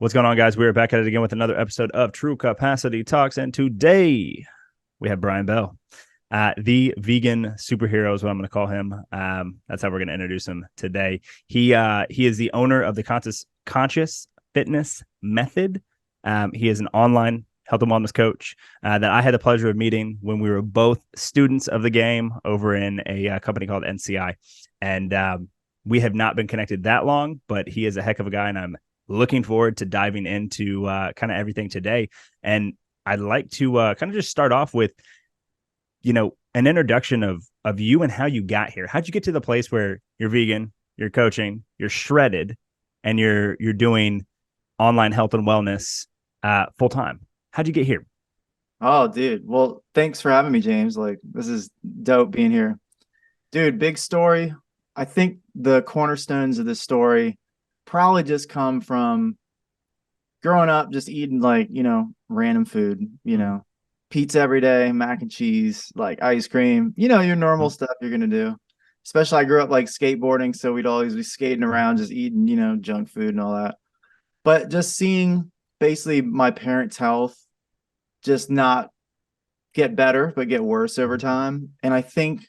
What's going on, guys? We're back at it again with another episode of True Capacity Talks, and today we have Bryan Bell, the vegan superhero is what I'm going to call him. That's how we're going to introduce him today. He is the owner of the Conscious Fitness Method. He is an online health and wellness coach that I had the pleasure of meeting when we were both students of the game over in a company called NCI, and we have not been connected that long, but he is a heck of a guy, and I'm looking forward to diving into kind of everything today. And I'd like to kind of just start off with, an introduction of you and how you got here. How'd you get to the place where you're vegan, you're coaching, you're shredded, and you're doing online health and wellness full time? How'd you get here? Oh, dude. Well, thanks for having me, James. Like, this is dope being here. Dude, big story. I think the cornerstones of this story probably just come from growing up, just eating random food, pizza every day, mac and cheese, like ice cream, your normal stuff you're gonna do. Especially I grew up like skateboarding, so we'd always be skating around, just eating, junk food and all that. But just seeing basically my parents' health just not get better, but get worse over time. And I think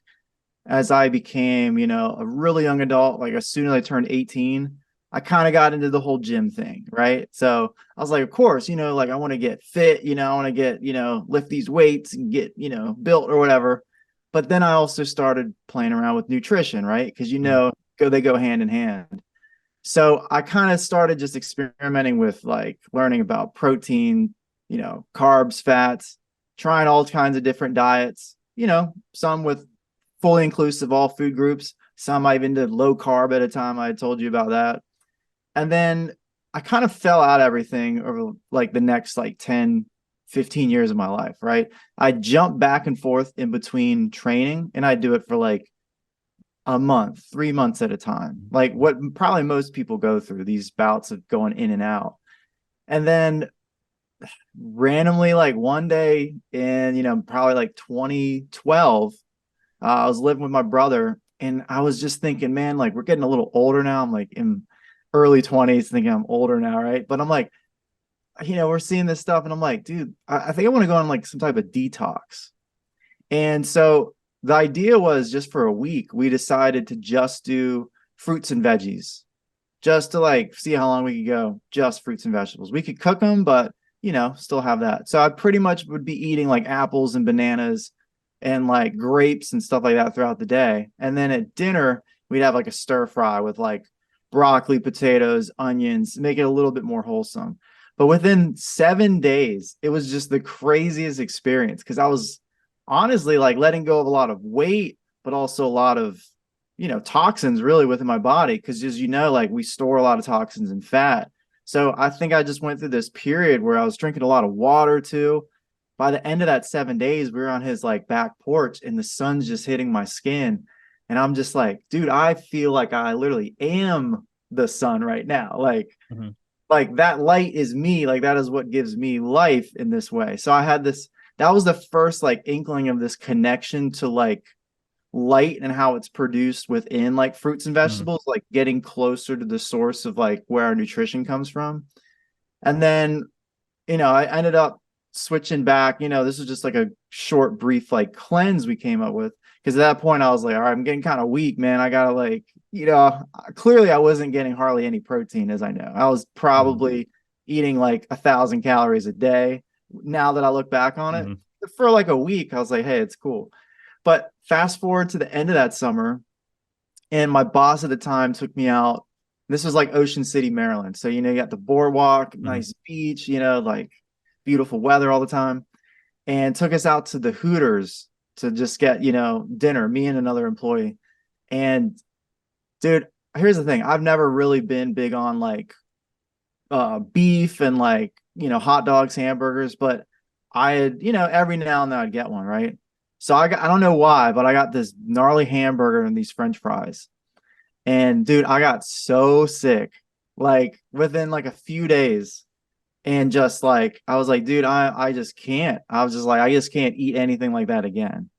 as I became, a really young adult, like as soon as I turned 18, I kind of got into the whole gym thing, right? So I was like, of course, like I want to get fit, I want to get, lift these weights and get, built or whatever. But then I also started playing around with nutrition, right? Because they go hand in hand. So I kind of started just experimenting with like learning about protein, carbs, fats, trying all kinds of different diets, some with fully inclusive all food groups, some I even did low carb at a time. I told you about that. And then I kind of fell out everything over like the next like 10, 15 years of my life, right? I jumped back and forth in between training and I do it for like a month, 3 months at a time, like what probably most people go through, these bouts of going in and out. And then randomly, like one day in, probably like 2012, I was living with my brother and I was just thinking, man, like we're getting a little older now. I'm like in early 20s thinking I'm older now, right? But I'm like, we're seeing this stuff and I'm like, dude, I think I want to go on like some type of detox. And so the idea was just for a week, we decided to just do fruits and veggies, just to like see how long we could go, just fruits and vegetables. We could cook them, but still have that. So I pretty much would be eating like apples and bananas and like grapes and stuff like that throughout the day. And then at dinner, we'd have like a stir fry with like broccoli, potatoes, onions, make it a little bit more wholesome. But within 7 days, it was just the craziest experience because I was honestly like letting go of a lot of weight, but also a lot of, toxins really within my body. Cause as like we store a lot of toxins in fat. So I think I just went through this period where I was drinking a lot of water too. By the end of that 7 days, we were on his like back porch and the sun's just hitting my skin. And I'm just like, dude, I feel like I literally am the sun right now. Mm-hmm. Like that light is me. Like that is what gives me life in this way. So I had this, that was the first like inkling of this connection to like light and how it's produced within like fruits and Mm-hmm. vegetables, like getting closer to the source of like where our nutrition comes from. And then, I ended up switching back. This was just like a short, brief like cleanse we came up with. Cause at that point I was like, all right, I'm getting kind of weak, man. I gotta like, clearly I wasn't getting hardly any protein as I know. I was probably eating like 1,000 calories a day. Now that I look back on it, Mm-hmm. for like a week, I was like, hey, it's cool. But fast forward to the end of that summer, and my boss at the time took me out. This was like Ocean City, Maryland. So, you got the boardwalk, Mm-hmm. nice beach, like beautiful weather all the time, and took us out to the Hooters to just get, dinner, me and another employee. And dude, here's the thing. I've never really been big on like beef and like, hot dogs, hamburgers, but I had, every now and then I'd get one, right? So I don't know why, but I got this gnarly hamburger and these French fries. And dude, I got so sick, like within like a few days. And just like, I was like, dude, I just can't. I was just like, I just can't eat anything like that again.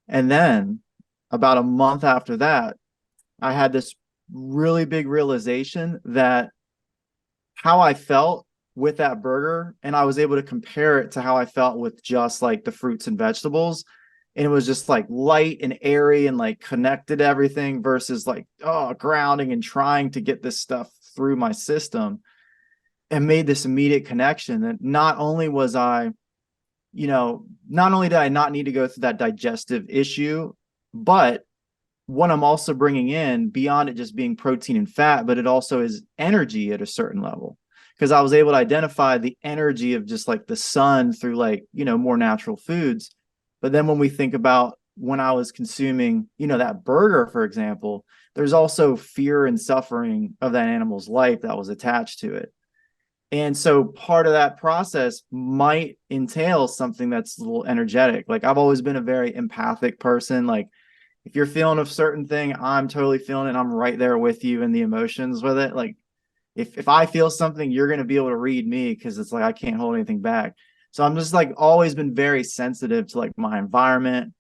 And then about a month after that, I had this really big realization that how I felt with that burger, and I was able to compare it to how I felt with just like the fruits and vegetables. And it was just like light and airy and like connected to everything versus like, oh, grounding and trying to get this stuff through my system, and made this immediate connection that not only was I, not only did I not need to go through that digestive issue, but what I'm also bringing in beyond it just being protein and fat, but it also is energy at a certain level. Because I was able to identify the energy of just like the sun through like, more natural foods. But then when we think about when I was consuming, that burger, for example, there's also fear and suffering of that animal's life that was attached to it. And so part of that process might entail something that's a little energetic. Like I've always been a very empathic person. Like if you're feeling a certain thing, I'm totally feeling it. I'm right there with you in the emotions with it. Like if I feel something, you're going to be able to read me because it's like I can't hold anything back. So I'm just like always been very sensitive to like my environment.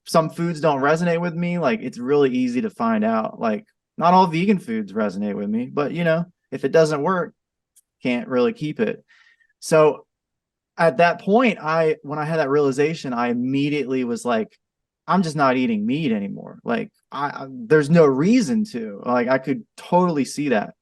Some foods don't resonate with me. Like it's really easy to find out. Like not all vegan foods resonate with me, but if it doesn't work, can't really keep it. So at that point, when I had that realization, I immediately was like, I'm just not eating meat anymore. Like there's no reason to. Like I could totally see that.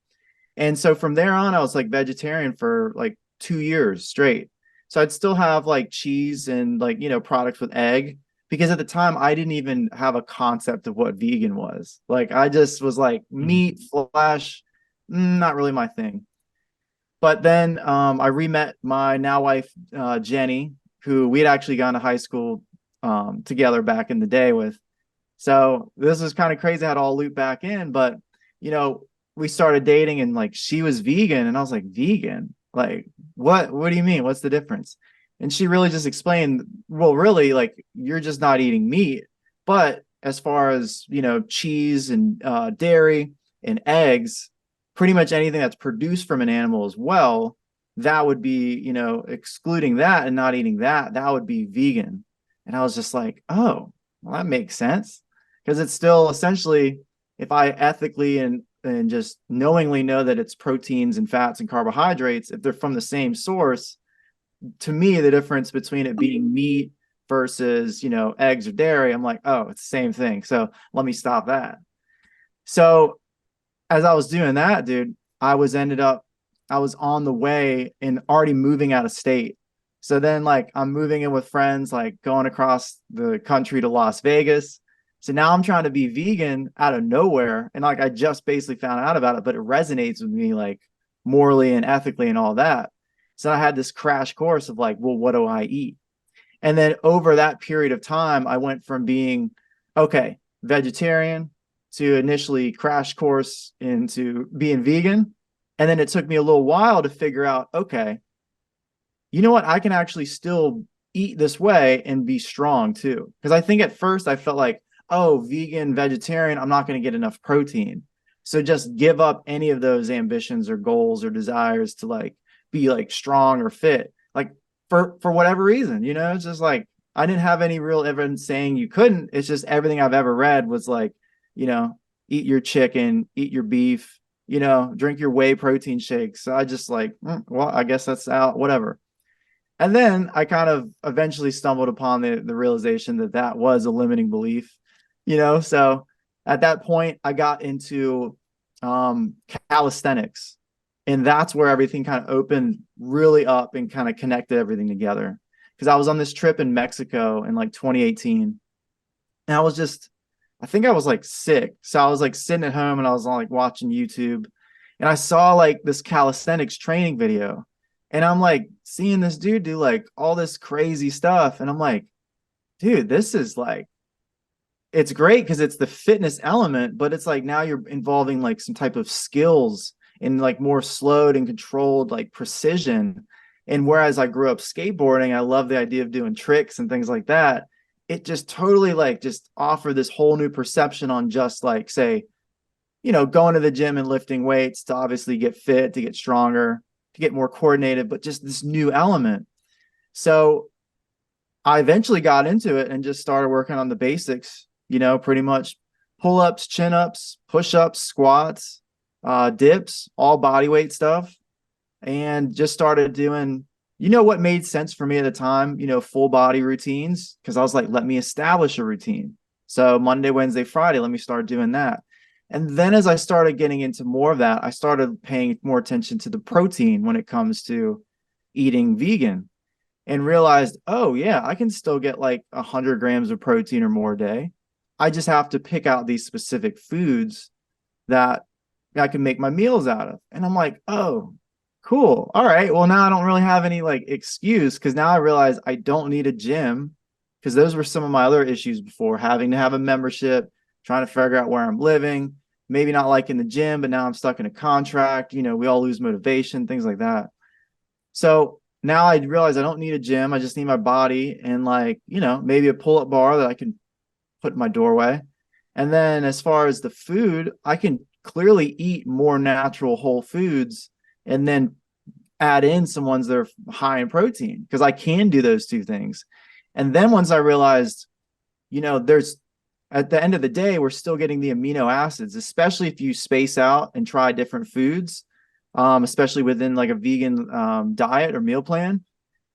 And so from there on, I was like vegetarian for like 2 years straight. So I'd still have like cheese and like, products with egg, because at the time I didn't even have a concept of what vegan was. Like I just was like meat, flesh, not really my thing. But then I re-met my now wife, Jenny, who we had actually gone to high school together back in the day with. So this is kind of crazy how it all looped back in. But, we started dating and like she was vegan and I was like, vegan? Like, what do you mean? What's the difference? And she really just explained, well, really, like you're just not eating meat. But as far as, cheese and dairy and eggs, pretty much anything that's produced from an animal as well, that would be, excluding that and not eating that, that would be vegan. And I was just like, oh, well, that makes sense. Because it's still essentially, if I ethically and just knowingly know that it's proteins and fats and carbohydrates, if they're from the same source, to me, the difference between it being meat versus, eggs or dairy, I'm like, oh, it's the same thing. So let me stop that. So as I was doing that, dude, I was on the way and already moving out of state. So then like I'm moving in with friends, like going across the country to Las Vegas. So now I'm trying to be vegan out of nowhere. And like I just basically found out about it, but it resonates with me like morally and ethically and all that. So I had this crash course of like, well, what do I eat? And then over that period of time, I went from being, okay, vegetarian to initially crash course into being vegan. And then it took me a little while to figure out, okay, you know what? I can actually still eat this way and be strong too. Because I think at first I felt like, oh, vegan, vegetarian, I'm not going to get enough protein. So just give up any of those ambitions or goals or desires to like be like strong or fit. Like for whatever reason, it's just like I didn't have any real evidence saying you couldn't. It's just everything I've ever read was like, eat your chicken, eat your beef, drink your whey protein shakes. So I just like, well, I guess that's out, whatever. And then I kind of eventually stumbled upon the realization that that was a limiting belief, So at that point, I got into calisthenics, and that's where everything kind of opened really up and kind of connected everything together. Because I was on this trip in Mexico in like 2018, and I think I was like sick. So I was like sitting at home and I was on like watching YouTube, and I saw like this calisthenics training video, and I'm like seeing this dude do like all this crazy stuff. And I'm like, dude, this is like, it's great because it's the fitness element, but it's like now you're involving like some type of skills and like more slowed and controlled like precision. And whereas I grew up skateboarding, I love the idea of doing tricks and things like that. It just totally like just offered this whole new perception on just like, say, going to the gym and lifting weights to obviously get fit, to get stronger, to get more coordinated, but just this new element. So I eventually got into it and just started working on the basics, pretty much pull-ups, chin-ups, push-ups, squats, dips, all body weight stuff. and just started doing, what made sense for me at the time, full body routines. Cause I was like, let me establish a routine. So Monday, Wednesday, Friday, let me start doing that. And then as I started getting into more of that, I started paying more attention to the protein when it comes to eating vegan, and realized, oh yeah, I can still get like 100 grams of protein or more a day. I just have to pick out these specific foods that I can make my meals out of. And I'm like, oh, cool. All right. Well, now I don't really have any like excuse, because now I realize I don't need a gym, because those were some of my other issues before, having to have a membership, trying to figure out where I'm living, maybe not liking the gym, but now I'm stuck in a contract. We all lose motivation, things like that. So now I realize I don't need a gym. I just need my body and, like, maybe a pull-up bar that I can put in my doorway. And then as far as the food, I can clearly eat more natural whole foods and then add in some ones that are high in protein, because I can do those two things. And then once I realized, there's, at the end of the day, we're still getting the amino acids, especially if you space out and try different foods, especially within like a vegan diet or meal plan.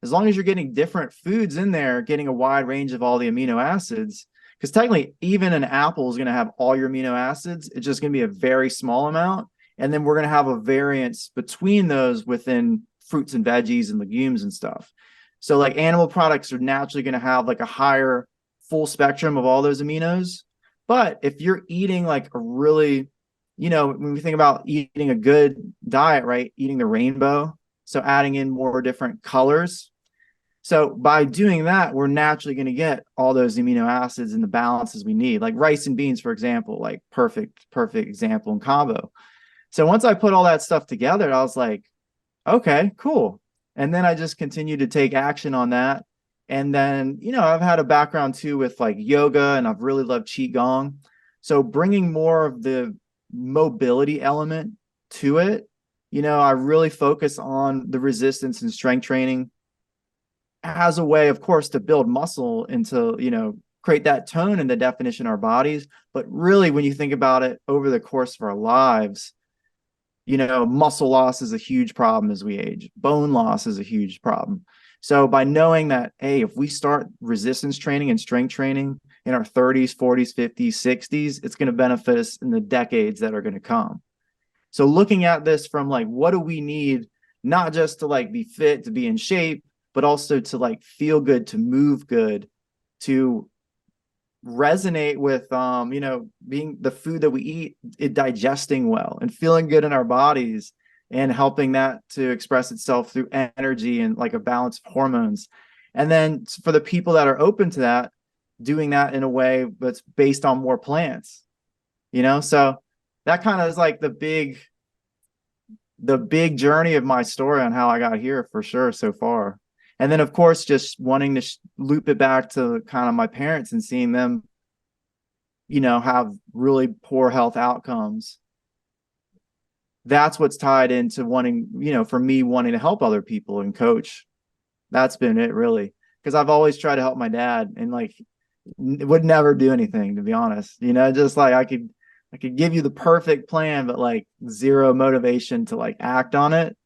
As long as you're getting different foods in there, getting a wide range of all the amino acids, because technically even an apple is going to have all your amino acids. It's just going to be a very small amount. And then we're going to have a variance between those within fruits and veggies and legumes and stuff. So like animal products are naturally going to have like a higher full spectrum of all those aminos. But if you're eating like a really, when we think about eating a good diet, right? Eating the rainbow. So adding in more different colors. So by doing that, we're naturally going to get all those amino acids and the balances we need, like rice and beans, for example, like perfect example in combo. So once I put all that stuff together, I was like, okay, cool. And then I just continued to take action on that. And then, I've had a background too with like yoga, and I've really loved Qigong. So bringing more of the mobility element to it, I really focus on the resistance and strength training as a way, of course, to build muscle and to, create that tone and the definition of our bodies. But really, when you think about it over the course of our lives, muscle loss is a huge problem as we age. Bone loss is a huge problem. So by knowing that, hey, if we start resistance training and strength training in our 30s, 40s, 50s, 60s, it's going to benefit us in the decades that are going to come. So looking at this from like, what do we need, not just to like be fit, to be in shape, but also to like feel good, to move good, to resonate with being the food that we eat, it digesting well and feeling good in our bodies, and helping that to express itself through energy and like a balance of hormones. And then for the people that are open to that, doing that in a way that's based on more plants, so that kind of is like the big journey of my story on how I got here, for sure, so far. And then, of course, just wanting to loop it back to kind of my parents and seeing them, have really poor health outcomes. That's what's tied into wanting, for me, wanting to help other people and coach. That's been it, really. Because I've always tried to help my dad, and like would never do anything, to be honest. Just like I could give you the perfect plan, but like zero motivation to like act on it.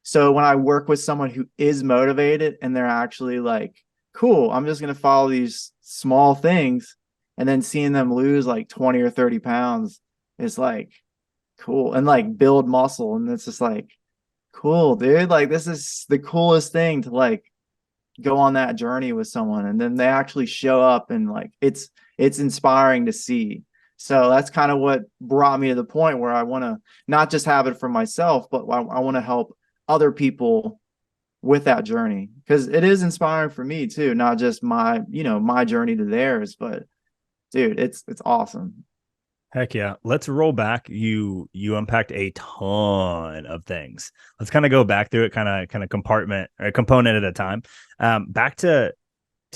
So when I work with someone who is motivated and they're actually like, cool, I'm just going to follow these small things, and then seeing them lose like 20 or 30 pounds is like cool, and like build muscle. And it's just like, cool, dude. Like, this is the coolest thing, to like go on that journey with someone. And then they actually show up, and like, it's inspiring to see. So that's kind of what brought me to the point where I want to not just have it for myself, but I want to help other people with that journey, because it is inspiring for me too, not just my journey to theirs, but dude, it's awesome. Heck yeah. Let's roll back. You unpacked a ton of things. Let's kind of go back through it, kind of compartment or component at a time. Back to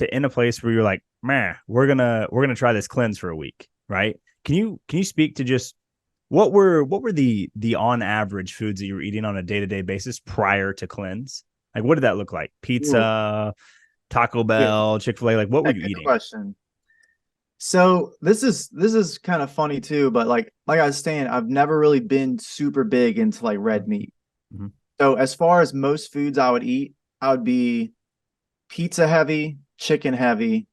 in a place where you're like, man, we're gonna try this cleanse for a week, right? Can you speak to just what were the on average foods that you were eating on a day-to-day basis prior to cleanse? Like, what did that look like? Ooh, Pizza, Taco yeah, Bell, Chick-fil-A, like what were yeah, you good eating? question. So this is kind of funny too, but like I was saying, I've never really been super big into like red meat. Mm-hmm. So as far as most foods I would eat, I would be pizza heavy, chicken heavy,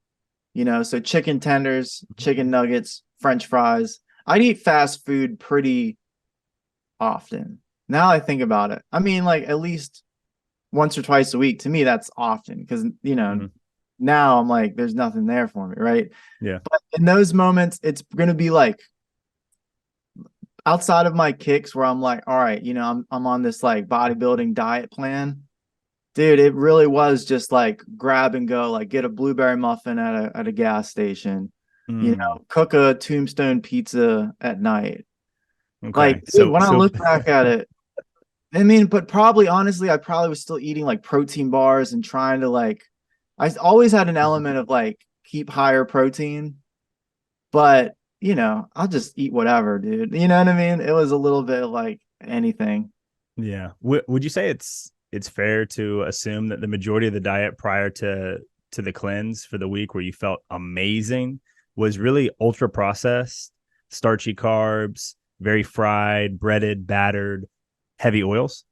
so chicken tenders, chicken nuggets, French fries. I'd eat fast food pretty often. Now I think about it. I mean, like at least once or twice a week. To me, that's often because, Mhm. now I'm like, there's nothing there for me, right? Yeah. But in those moments, it's going to be like outside of my kicks where I'm like, all right, I'm on this like bodybuilding diet plan. Dude, it really was just like grab and go, like get a blueberry muffin at a gas station, Mm. cook a tombstone pizza at night. Like, Okay. dude, So when I so look back at it, I mean, but probably honestly, I probably was still eating like protein bars and trying to like, I always had an element of like keep higher protein, but I'll just eat whatever, dude. You know what I mean? It was a little bit of like anything. yeah. Would you say it's fair to assume that the majority of the diet prior to the cleanse for the week where you felt amazing was really ultra processed, starchy carbs, very fried, breaded, battered, heavy oils?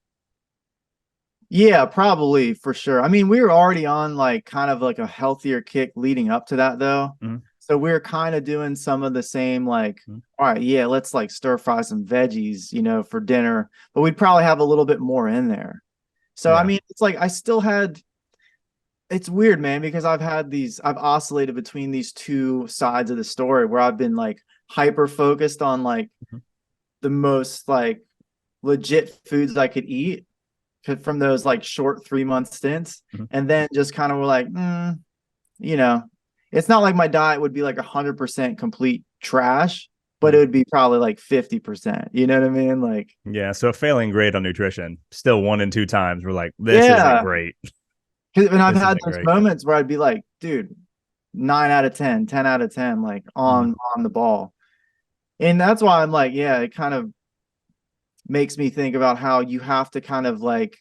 Yeah, probably for sure. I mean, we were already on like kind of like a healthier kick leading up to that though. Mm-hmm. So we are kind of doing some of the same like, Mm-hmm. all right, yeah, let's like stir fry some veggies, for dinner, but we'd probably have a little bit more in there. So I Yeah. mean, it's like I still had it's weird, man, because I've oscillated between these two sides of the story where I've been like hyper focused on like Mm-hmm. the most like legit foods I could eat from those like short 3 month stints, Mm-hmm. and then just kind of were like, you know, it's not like my diet would be like 100% complete trash, but it Mm-hmm. would be probably like 50%. You know what I mean? Like, Yeah. So a failing grade on nutrition, still one and two times. We're like, this isn't yeah. great. And I've This had isn't those great. moments where I'd be like, dude, 9 out of 10, 10 out of 10, like Mm-hmm. on the ball. And that's why I'm like, yeah, it kind of makes me think about how you have to kind of like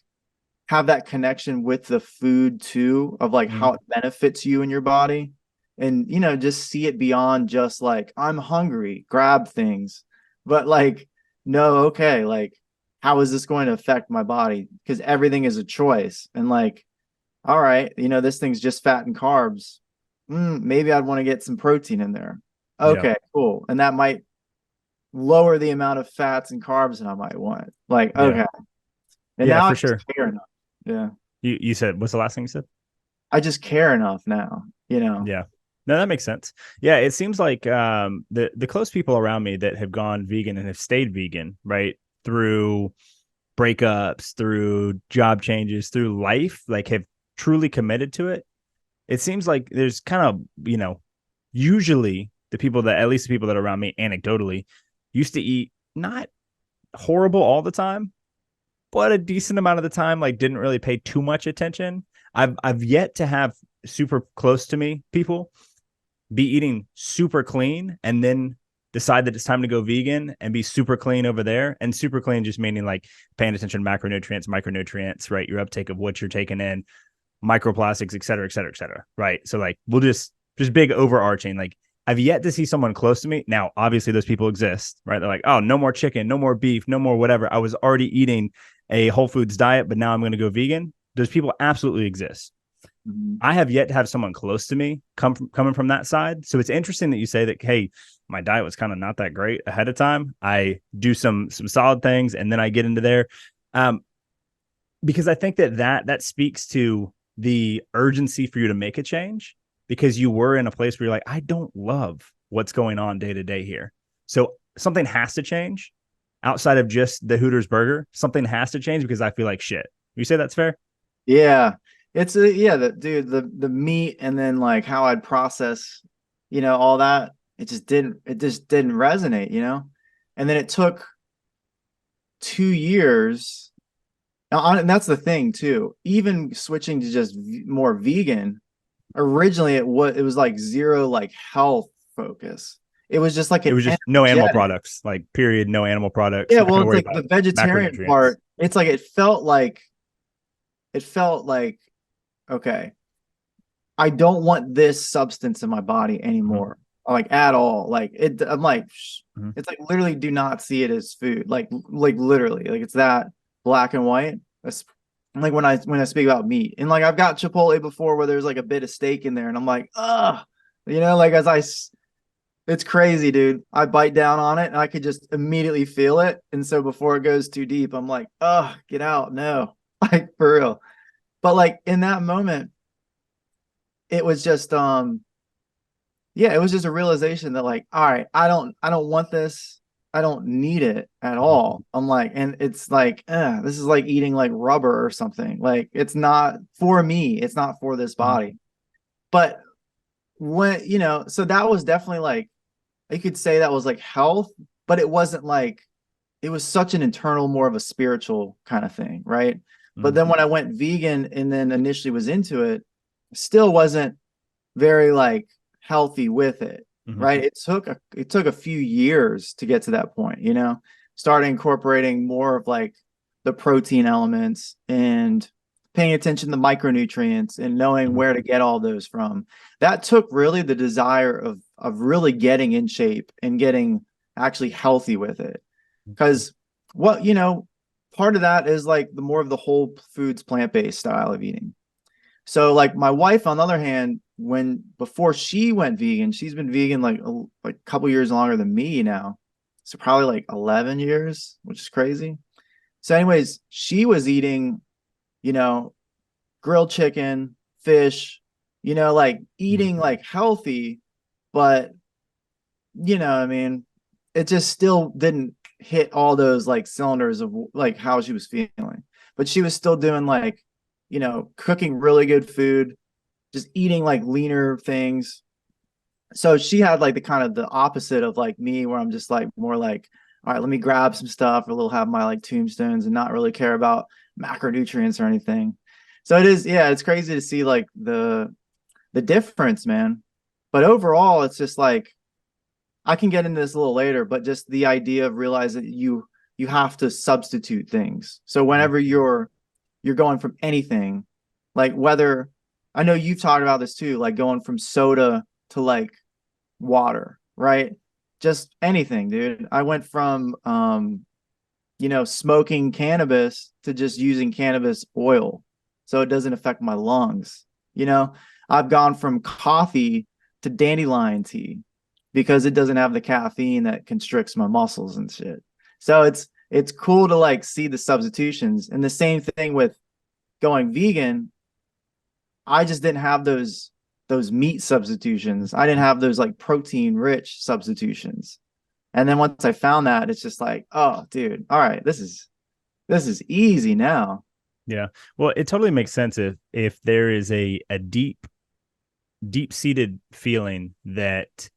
have that connection with the food too, of like Mm-hmm. how it benefits you in your body. And just see it beyond just like, I'm hungry, grab things. But like, no, okay, like how is this going to affect my body? Because everything is a choice. And like, all right, this thing's just fat and carbs. Maybe I'd want to get some protein in there. Yeah. Okay, cool. And that might lower the amount of fats and carbs that I might want. Like, Yeah. okay. And Yeah, now I for just sure. care enough. Yeah. You said what's the last thing you said? I just care enough now. Yeah. No, that makes sense. Yeah, it seems like the close people around me that have gone vegan and have stayed vegan, right, through breakups, through job changes, through life, like have truly committed to it. It seems like there's kind of, usually the people that at least the people that are around me anecdotally used to eat not horrible all the time, but a decent amount of the time, like didn't really pay too much attention. I've yet to have super close to me people be eating super clean and then decide that it's time to go vegan and be super clean over there. And super clean just meaning like paying attention to macronutrients, micronutrients, right? Your uptake of what you're taking in, microplastics, et cetera, et cetera, et cetera. Right. So like we'll just big overarching. Like I've yet to see someone close to me. Now, obviously those people exist, right? They're like, oh, no more chicken, no more beef, no more whatever. I was already eating a whole foods diet, but now I'm going to go vegan. Those people absolutely exist. Mhm. I have yet to have someone close to me coming from that side. So it's interesting that you say that, hey, my diet was kind of not that great ahead of time. I do some solid things and then I get into there. Um, because I think that speaks to the urgency for you to make a change because you were in a place where you're like, I don't love what's going on day to day here. So something has to change outside of just the Hooters burger. Something has to change because I feel like shit. You say that's fair? Yeah. Yeah, the meat and then like how I'd process, all that, it just didn't resonate. And then it took 2 years. And that's the thing too. Even switching to just more vegan, originally it was like zero like health focus. It was just like It an was just no animal energetic. products, like period, no animal products. Yeah, Not going well, to it's worry like about the vegetarian macronutrients. part. It's like it felt like okay, I don't want this substance in my body Mm-hmm. anymore. Like at all. Like I'm like Mm-hmm. it's like literally do not see it as food. Like literally. Like it's that black and white. like when I speak about meat, and like I've got Chipotle before where there's like a bit of steak in there, and I'm like, like it's crazy, dude. I bite down on it and I could just immediately feel it. And so before it goes too deep, I'm like, get out. No, like for real. But like in that moment, it was just, yeah, it was just a realization that like, all right, I don't want this. I don't need it at all. I'm like, and it's like, this is like eating like rubber or something. Like it's not for me. It's not for this body. But when, so that was definitely like, you could say that was like health, but it wasn't like, it was such an internal, more of a spiritual kind of thing, right? But then when I went vegan and then initially was into it, still wasn't very like healthy with it, right? It took a few years to get to that point, started incorporating more of like the protein elements and paying attention to micronutrients and knowing where to get all those from. That took really the desire of really getting in shape and getting actually healthy with it. Because what, part of that is like the more of the whole foods plant-based style of eating. So like my wife, on the other hand, before she went vegan, she's been vegan like a couple years longer than me now. So probably like 11 years, which is crazy. So anyways, she was eating, you know, grilled chicken, fish, like eating like healthy, but I mean, it just still didn't hit all those like cylinders of like how she was feeling. But she was still doing like, cooking really good food, just eating like leaner things. So she had like the kind of the opposite of like me, where I'm just like more like, all right, let me grab some stuff, or little have my like tombstones and not really care about macronutrients or anything. So it is, yeah, it's crazy to see like the difference, man. But overall, it's just like, I can get into this a little later, but just the idea of realizing that you have to substitute things. So whenever you're going from anything, like whether, I know you've talked about this too, like going from soda to like water, right? Just anything, dude. I went from smoking cannabis to just using cannabis oil so it doesn't affect my lungs. I've gone from coffee to dandelion tea because it doesn't have the caffeine that constricts my muscles and shit. So it's cool to like see the substitutions. And the same thing with going vegan. I just didn't have those meat substitutions. I didn't have those like protein rich substitutions. And then once I found that, it's just like, oh, dude, all right, this is easy now. Yeah. Well, it totally makes sense if there is a deep seated feeling that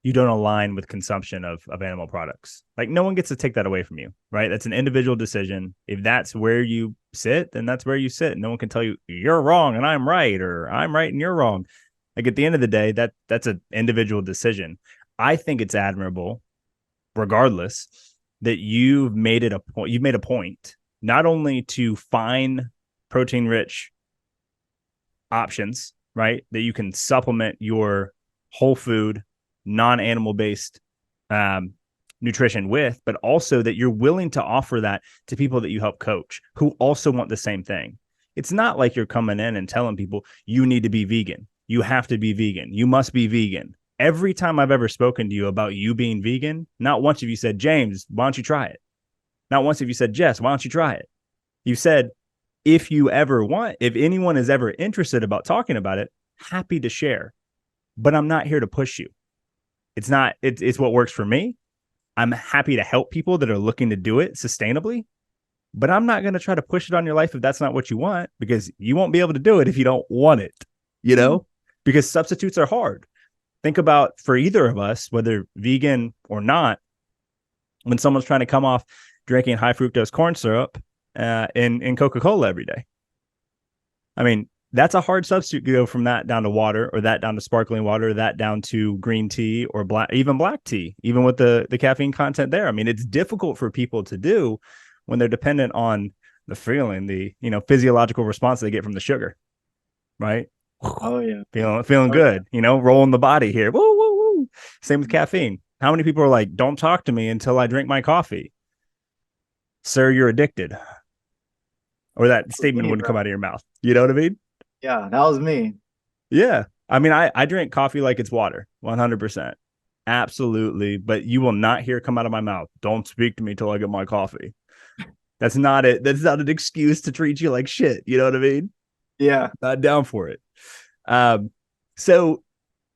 you don't align with consumption of animal products. Like no one gets to take that away from you, right? That's an individual decision. If that's where you sit, then that's where you sit. No one can tell you you're wrong and I'm right, or I'm right and you're wrong. Like at the end of the day, that's an individual decision. I think it's admirable, regardless, that you've made a point not only to find protein rich options, right? That you can supplement your whole food, non-animal based nutrition with, but also that you're willing to offer that to people that you help coach who also want the same thing. It's not like you're coming in and telling people you need to be vegan. You have to be vegan. You must be vegan. Every time I've ever spoken to you about you being vegan, not once have you said, James, why don't you try it? Not once have you said, Jess, why don't you try it? You said, if anyone is ever interested about talking about it, happy to share. But I'm not here to push you. It's what works for me. I'm happy to help people that are looking to do it sustainably, but I'm not going to try to push it on your life if that's not what you want, because you won't be able to do it if you don't want it, because substitutes are hard. Think about, for either of us, whether vegan or not, when someone's trying to come off drinking high fructose corn syrup in Coca-Cola every day. I mean, that's a hard substitute to go from that down to water, or that down to sparkling water, or that down to green tea or even black tea, even with the caffeine content there. I mean, it's difficult for people to do when they're dependent on the feeling, the physiological response they get from the sugar, right? Oh yeah. Feeling Oh, good, rolling the body here. Woo, woo, woo. Same with caffeine. How many people are like, don't talk to me until I drink my coffee? Sir, you're addicted. or that was statement me, wouldn't bro. come out of your mouth. You know what I mean? Yeah, that was me. Yeah. I mean, I drink coffee like it's water, 100%. Absolutely. But you will not hear it come out of my mouth. Don't speak to me till I get my coffee. That's not it. That's not an excuse to treat you like shit. You know what I mean? Yeah, Not down for it. Um, so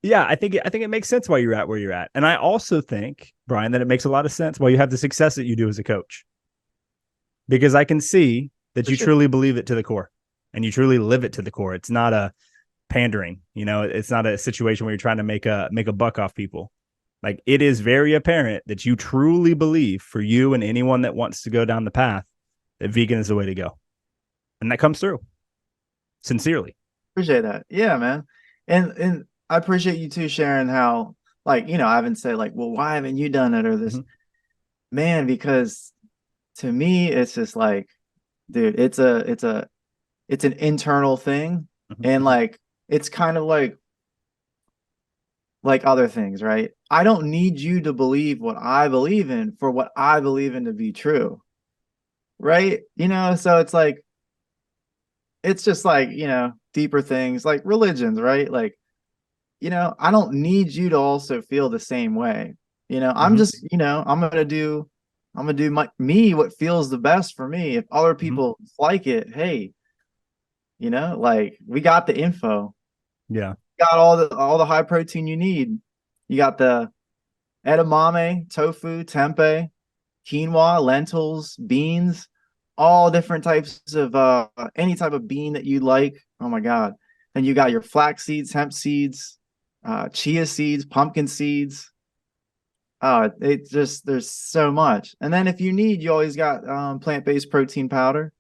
yeah, I think it makes sense why you're at where you're at. And I also think, Bryan, that it makes a lot of sense why you have the success that you do as a coach. Because I can see that you appreciate truly believe it to the core and you truly live it to the core. It's not a pandering, you know, it's not a situation where you're trying to make a buck off people. Like it is very apparent that you truly believe for you and anyone that wants to go down the path that vegan is the way to go. And that comes through sincerely. that. Yeah, man. And I appreciate you too sharing how, like, I haven't said like, well, why haven't you done it or this? Mm-hmm. Man, because to me, it's just like, dude, it's an internal thing. Mm-hmm. And like it's kind of like other things, right? I don't need you to believe what I believe in for what I believe in to be true. Right? So it's just like, deeper things like religions, right? Like, I don't need you to also feel the same way. I'm Mm-hmm. just, I'm gonna do me what feels the best for me. If other Mm-hmm. people like it, hey, like we got the info, Yeah. got all the high protein you need. You got the edamame, tofu, tempeh, quinoa, lentils, beans, all different types of any type of bean that you like. Oh my God. And you got your flax seeds, hemp seeds, chia seeds, pumpkin seeds. Oh, it just there's so much. And then if you need, you always got plant-based protein powder.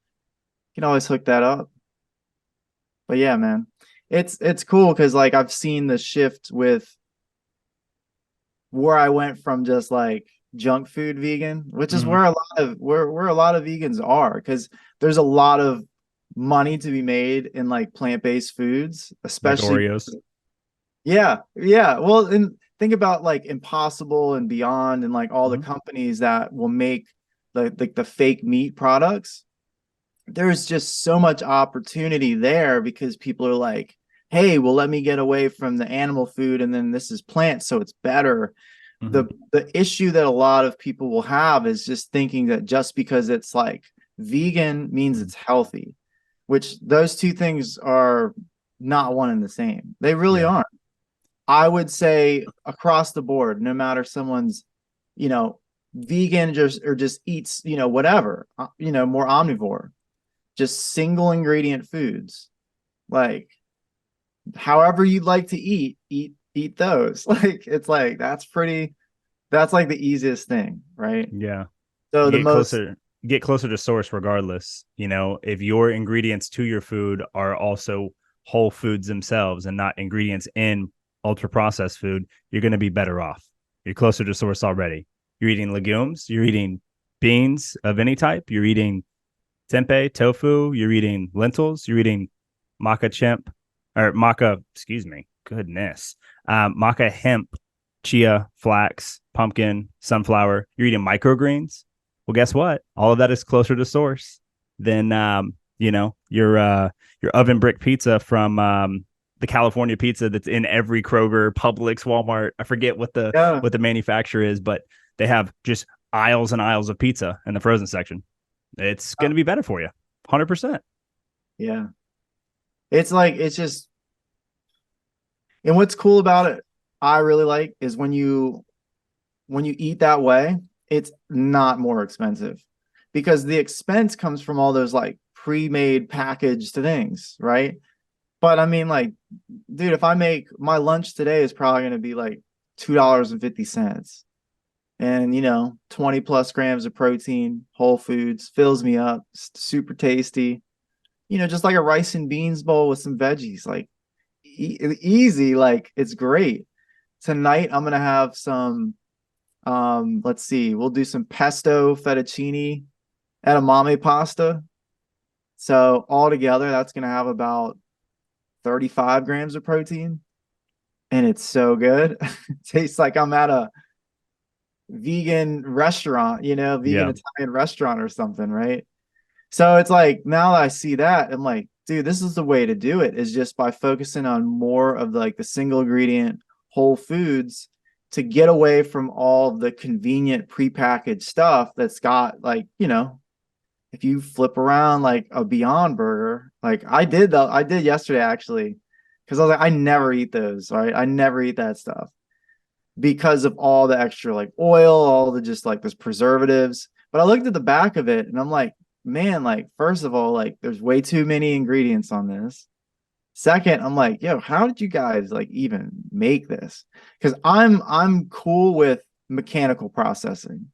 You can always hook that up. But yeah, man. It's cool because like I've seen the shift with where I went from just like junk food vegan, which is Mm-hmm. where a lot of vegans are, because there's a lot of money to be made in like plant-based foods, Like especially. Oreos. Yeah, yeah. Well, and think about like Impossible and Beyond and like all the Mm-hmm. companies that will make the fake meat products. There's just so much opportunity there because people are like, hey, well, let me get away from the animal food and then this is plant, so it's better. Mm-hmm. The issue that a lot of people will have is just thinking that just because it's like vegan means Mm-hmm. it's healthy, which those two things are not one and the same. They really Yeah. aren't. I would say across the board, no matter someone's, you know, vegan just eats, whatever, more omnivore, just single ingredient foods. Like however you'd like to eat those. Like it's like that's like the easiest thing, right? Yeah. So You the most get closer to source regardless. You know, if your ingredients to your food are also whole foods themselves and not ingredients in ultra processed food, you're going to be better off. You're closer to source already. You're eating legumes, you're eating beans of any type, you're eating tempeh, tofu, you're eating lentils, you're eating maca chimp or maca, excuse me, goodness, maca hemp, chia, flax, pumpkin, sunflower. You're eating microgreens. Well, guess what? All of that is closer to source than your oven brick pizza from the California pizza that's in every Kroger, Publix, Walmart. I forget yeah, what the manufacturer is, but they have just aisles and aisles of pizza in the frozen section. It's going to be better for you, 100%. yeah. It's like it's just and what's cool about it, I really like is when you eat that way, it's not more expensive because the expense comes from all those like pre-made packaged things, right? But I mean, like, dude, if I make my lunch today is probably going to be like $2.50 and 20 plus grams of protein, whole foods, fills me up, super tasty, just like a rice and beans bowl with some veggies, like easy, like it's great. Tonight I'm gonna have some let's see, we'll do some pesto fettuccine edamame pasta. So all together that's gonna have about 35 grams of protein, and it's so good. It tastes like I'm at a vegan restaurant, vegan Yeah. Italian restaurant or something, right? So it's like now that I see that, I'm like, dude, this is the way to do it, is just by focusing on more of like the single ingredient whole foods to get away from all of the convenient prepackaged stuff that's got like, if you flip around like a Beyond Burger, like I did yesterday actually, because I was like, I never eat those, right? I never eat that stuff because of all the extra like oil, all the just like this preservatives. But I looked at the back of it and I'm like, man, like first of all, like there's way too many ingredients on this. Second, I'm like, yo, how did you guys like even make this? Because I'm cool with mechanical processing,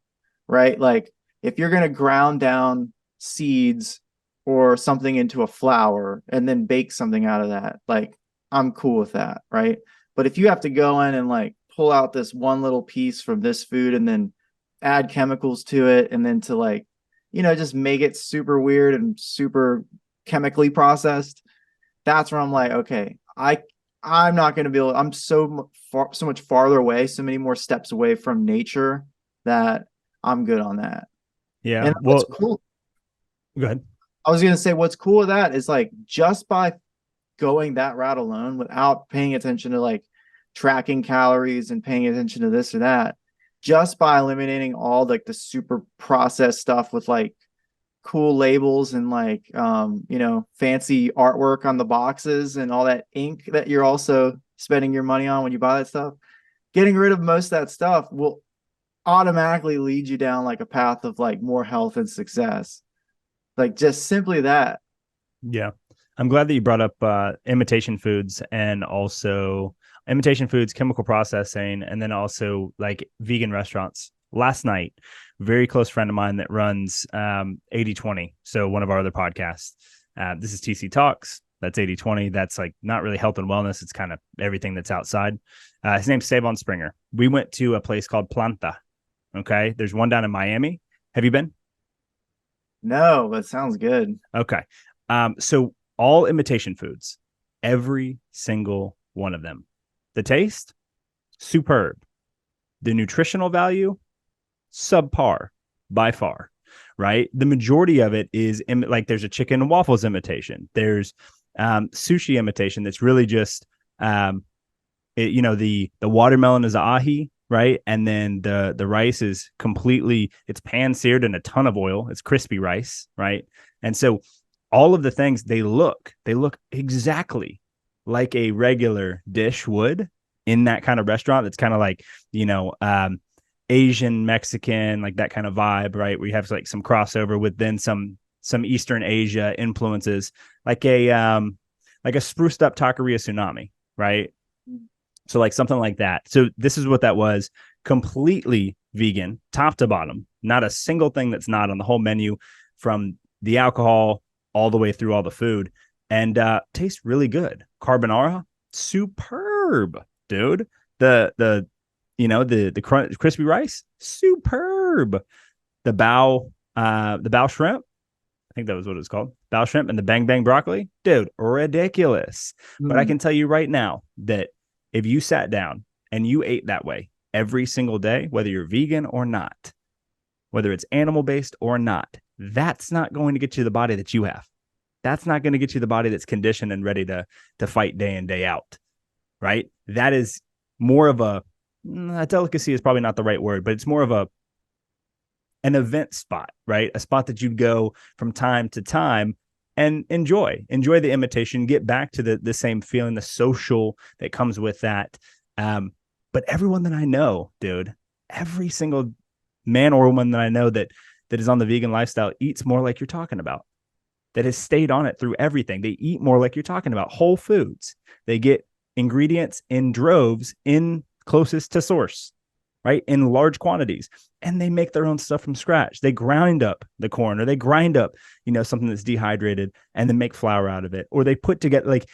right? Like if you're gonna ground down seeds or something into a flour and then bake something out of that, like I'm cool with that, right? But if you have to go in and like pull out this one little piece from this food and then add chemicals to it and then to like, just make it super weird and super chemically processed, that's where I'm like, okay, I'm not going to be able. I'm so much farther away, so many more steps away from nature that I'm good on that. Yeah. And what's Well, cool, go ahead. I was going to say, what's cool with that is like just by going that route alone, without paying attention to like tracking calories and paying attention to this or that, just by eliminating all like the super processed stuff with like cool labels and like fancy artwork on the boxes and all that ink that you're also spending your money on when you buy that stuff, getting rid of most of that stuff will automatically lead you down like a path of like more health and success, like just simply that. Yeah. I'm glad that you brought up imitation foods and also imitation foods, chemical processing, and then also like vegan restaurants. Last night, very close friend of mine that runs 80/20. So one of our other podcasts. This is TC Talks. That's 80/20. That's like not really health and wellness. It's kind of everything that's outside. His name's Savon Springer. We went to a place called Planta. Okay. There's one down in Miami. Have you been? No, but sounds good. Okay. So all imitation foods, every single one of them. The taste, superb. The nutritional value, subpar by far, right? The majority of it is like there's a chicken and waffles imitation. There's sushi imitation that's really just, the watermelon is ahi, right? And then the rice is completely, it's pan seared in a ton of oil. It's crispy rice, right? And so all of the things they look exactly like a regular dish would in that kind of restaurant. That's kind of like, Asian, Mexican, like that kind of vibe, right? Where you have like some crossover with then some Eastern Asia influences, like a spruced up taqueria tsunami, right? So like something like that. So this is what that was. Completely vegan, top to bottom. Not a single thing that's not on the whole menu, from the alcohol all the way through all the food, and tastes really good. Carbonara, superb, dude. The crispy rice, superb. The bao shrimp, I think that was what it was called. Bao shrimp and the bang bang broccoli, dude, ridiculous. But I Mm. can tell you right now that if you sat down and you ate that way every single day, whether you're vegan or not, whether it's animal based or not, that's not going to get you the body that you have. That's not going to get you the body that's conditioned and ready to fight day in, day out, right? That is more of a delicacy is probably not the right word, but it's more of an event spot, right? A spot that you'd go from time to time and enjoy the imitation, get back to the same feeling, the social that comes with that. But everyone that I know, dude, every single man or woman that I know that is on the vegan lifestyle eats more like you're talking about, that has stayed on it through everything. They eat more like you're talking about, whole foods. They get ingredients in droves in closest to source, right? In large quantities. And they make their own stuff from scratch. They grind up the corn, or they grind up, something that's dehydrated and then make flour out of it. Or they put together, like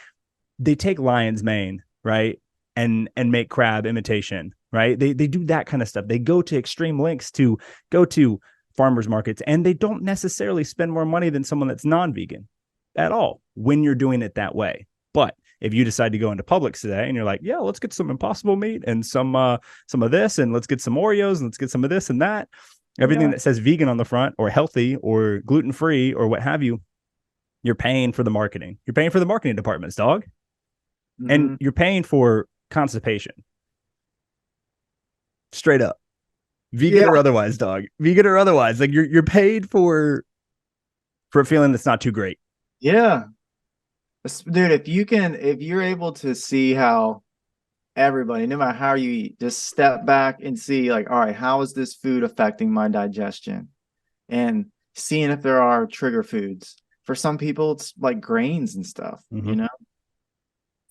they take lion's mane, right? And make crab imitation, right? They do that kind of stuff. They go to extreme lengths to go to farmers markets, and they don't necessarily spend more money than someone that's non-vegan at all when you're doing it that way. But if you decide to go into Publix today and you're like, yeah, let's get some Impossible meat and some of this, and let's get some Oreos and let's get some of this and that, Everything Yeah. that says vegan on the front or healthy or gluten-free or what have you, you're paying for the marketing. You're paying for the marketing departments, dog. And Hmm. you're paying for constipation. Straight up. Vegan Yeah. or otherwise, dog. Vegan or otherwise. Like you're paid for a feeling that's not too great. Yeah. Dude, if you're able to see how everybody, no matter how you eat, just step back and see, like, all right, how is this food affecting my digestion? And seeing if there are trigger foods. For some people, it's like grains and stuff, Mm-hmm.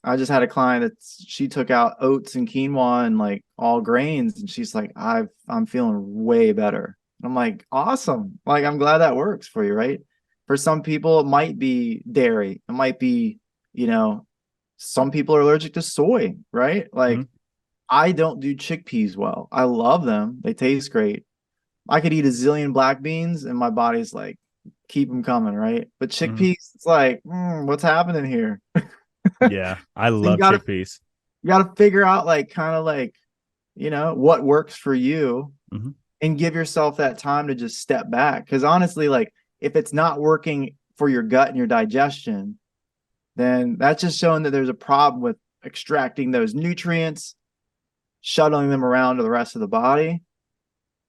I just had a client that she took out oats and quinoa and like all grains, and she's like, I'm feeling way better. I'm like, awesome. Like, I'm glad that works for you, right? For some people, it might be dairy. It might be, you know, some people are allergic to soy, right? Mm-hmm. Like, I don't do chickpeas well. I love them. They taste great. I could eat a zillion black beans and my body's like, keep them coming, right? But Mm-hmm. chickpeas, it's like, what's happening here? Yeah. I So love chickpeas. you gotta figure out like kind of like, what works for you Mm-hmm. and give yourself that time to just step back. Because honestly, like if it's not working for your gut and your digestion, then that's just showing that there's a problem with extracting those nutrients, shuttling them around to the rest of the body.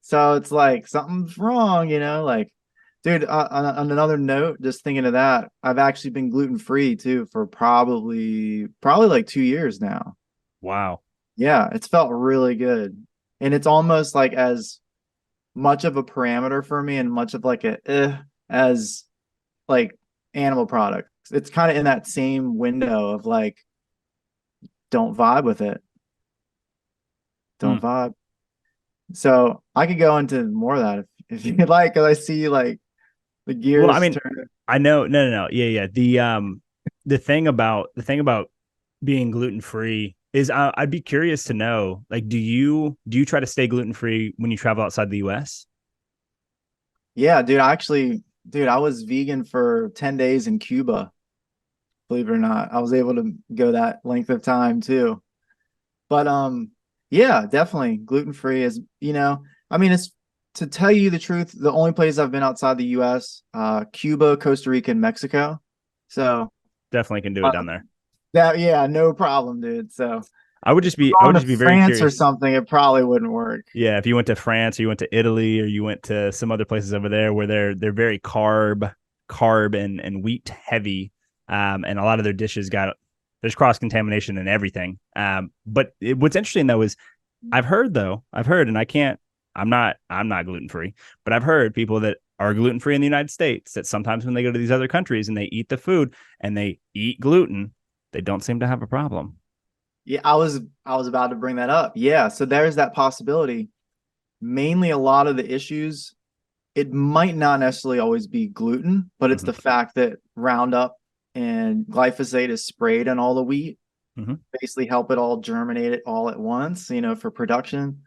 So it's like something's wrong, like, dude, on another note, just thinking of that, I've actually been gluten free too for probably like 2 years now. Wow. Yeah, it's felt really good. And it's almost like as much of a parameter for me and much of like as like animal products. It's kind of in that same window of like, don't vibe with it. Hmm. Don't vibe. So I could go into more of that if you'd like, because I see like the Well, I gears mean, turn. I know, no. Yeah, yeah. The thing about being gluten free is I'd be curious to know, like, do you try to stay gluten free when you travel outside the US? Yeah, dude, I was vegan for 10 days in Cuba, believe it or not. I was able to go that length of time too. But yeah, definitely gluten free is, I mean, it's to tell you the truth, the only place I've been outside the US, Cuba, Costa Rica, and Mexico. So Definitely can do it uh, down there. that, yeah, no problem, dude. So I would if just I'm be I would going just to be very France or curious. something, it probably wouldn't work. Yeah, if you went to France or you went to Italy or you went to some other places over there where they're very carb and wheat heavy, and a lot of their dishes got there's cross contamination and everything. What's interesting though is I've heard, and I'm not gluten free, but I've heard people that are gluten free in the United States that sometimes when they go to these other countries and they eat the food and they eat gluten, they don't seem to have a problem. Yeah, I was about to bring that up. Yeah, so there's that possibility. Mainly a lot of the issues, it might not necessarily always be gluten, but it's Mm-hmm. the fact that Roundup and glyphosate is sprayed on all the wheat, Mm-hmm. basically help it all germinate it all at once, for production,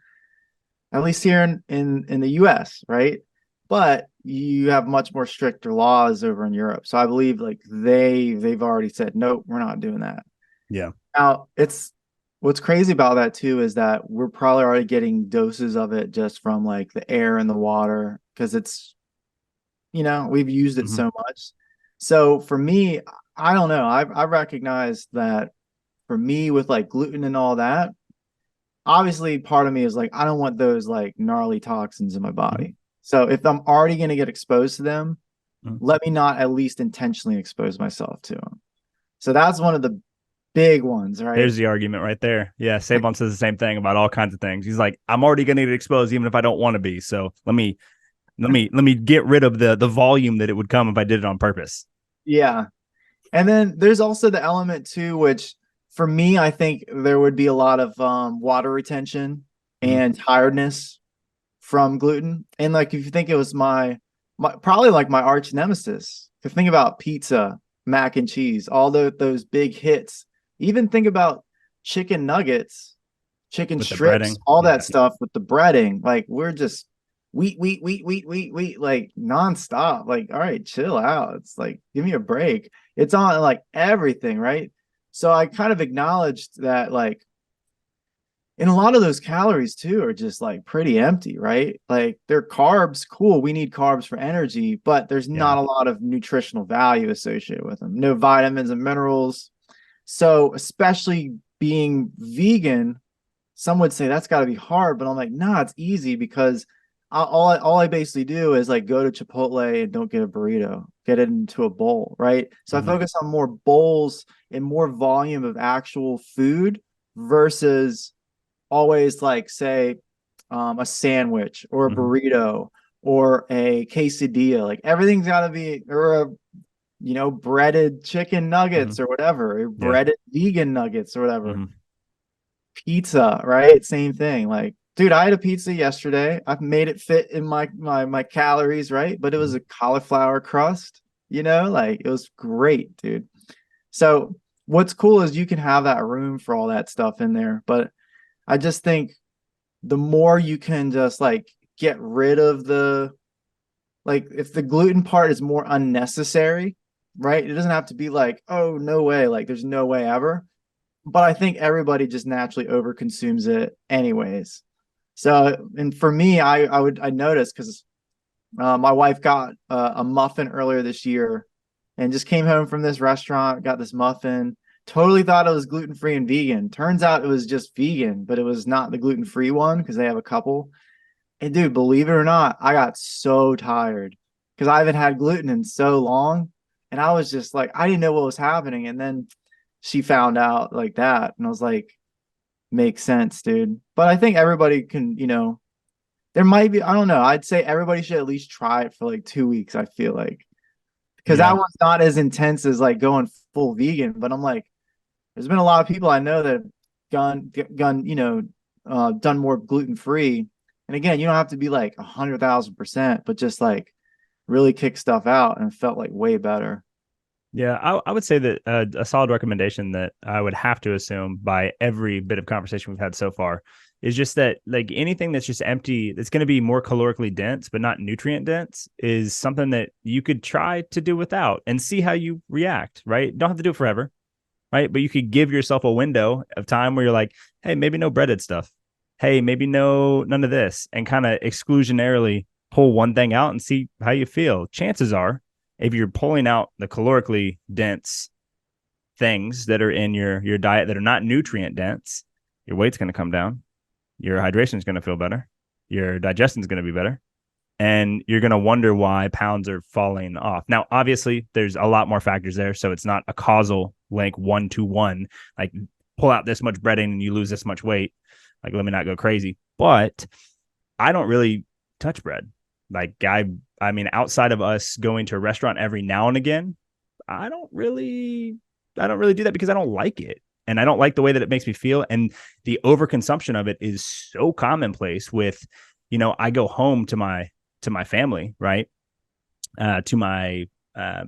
at least here in the US, right? But you have much more stricter laws over in Europe. So I believe like they've already said, nope, we're not doing that. Yeah. Now, it's what's crazy about that too is that we're probably already getting doses of it just from like the air and the water because we've used it Mm-hmm. so much. So for me, I don't know. I recognize that for me with like gluten and all that, obviously part of me is like I don't want those like gnarly toxins in my Mm-hmm. body. So if I'm already going to get exposed to them, Mm-hmm. let me not at least intentionally expose myself to them. So that's one of the big ones, right? There's the argument right there. Yeah, Sabon says the same thing about all kinds of things. He's like, I'm already going to get exposed even if I don't want to be. So let me get rid of the volume that it would come if I did it on purpose. Yeah. And then there's also the element too, which for me, I think there would be a lot of water retention Mm-hmm. and tiredness from gluten. And like if you think it was my probably like my arch nemesis. If you think about pizza, mac and cheese, all those big hits. Even think about chicken nuggets, chicken With the strips, breading. all that Yeah. stuff with the breading. Like we're just wheat, like nonstop. Like, all right, chill out. It's like, give me a break. It's on like everything, right? So I kind of acknowledged that, like, And a lot of those calories too are just like pretty empty, right? Like they're carbs, cool. We need carbs for energy, but there's Yeah. not a lot of nutritional value associated with them. No vitamins and minerals. So, especially being vegan, some would say that's got to be hard, but I'm like, nah, it's easy because all I basically do is like go to Chipotle and don't get a burrito, get it into a bowl, right? So I Hmm. focus on more bowls and more volume of actual food versus always like say a sandwich or a Hmm. burrito or a quesadilla. Like everything's got to be or a breaded chicken Hmm. nuggets or whatever, or Yeah. breaded vegan nuggets or whatever. Hmm. Pizza, right? Same thing. Like, dude, I had a pizza yesterday. I've made it fit in my calories, right? But it was Hmm. a cauliflower crust, like it was great, dude. So what's cool is you can have that room for all that stuff in there. But I just think the more you can just like get rid of the like if the gluten part is more unnecessary, right? It doesn't have to be like, oh, no way, like there's no way ever. But I think everybody just naturally overconsumes it anyways. So, and for me, I noticed because my wife got a muffin earlier this year and just came home from this restaurant, got this muffin, totally thought it was gluten free and vegan. Turns out it was just vegan, but it was not the gluten free one because they have a couple. And dude, believe it or not, I got so tired because I haven't had gluten in so long. And I was just like, I didn't know what was happening. And then she found out like that. And I was like, makes sense, dude. But I think everybody can, there might be, I don't know. I'd say everybody should at least try it for like 2 weeks, I feel like. Because that Yeah. one's not as intense as like going full vegan. But I'm like, there's been a lot of people I know that have done more gluten free. And again, you don't have to be like 100,000%, but just like really kick stuff out and felt like way better. Yeah, I would say that a solid recommendation that I would have to assume by every bit of conversation we've had so far is just that like anything that's just empty, that's going to be more calorically dense, but not nutrient dense, is something that you could try to do without and see how you react, right? Don't have to do it forever, right? But you could give yourself a window of time where you're like, hey, maybe no breaded stuff. Hey, maybe none of this, and kind of exclusionarily pull one thing out and see how you feel. Chances are, if you're pulling out the calorically dense things that are in your diet that are not nutrient dense, your weight's going to come down. Your hydration is going to feel better. Your digestion is going to be better. And you're going to wonder why pounds are falling off. Now, obviously, there's a lot more factors there. So it's not a causal link 1-to-1, like pull out this much breading and you lose this much weight. Like, let me not go crazy. But I don't really touch bread. Like, I mean, outside of us going to a restaurant every now and again, I don't really do that because I don't like it. And I don't like the way that it makes me feel. And the overconsumption of it is so commonplace with, I go home to my family, right? To my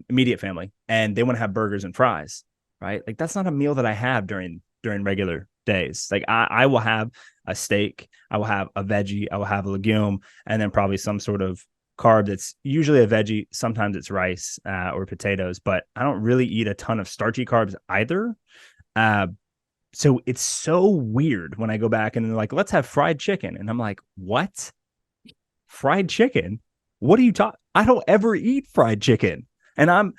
immediate family, and they want to have burgers and fries, right? Like that's not a meal that I have during regular days. Like I will have a steak, I will have a veggie, I will have a legume, and then probably some sort of carb that's usually a veggie. Sometimes it's rice or potatoes, but I don't really eat a ton of starchy carbs either. Uh, so it's so weird when I go back and they're like, let's have fried chicken. And I'm like, what? Fried chicken? What are you talking? I don't ever eat fried chicken. And I'm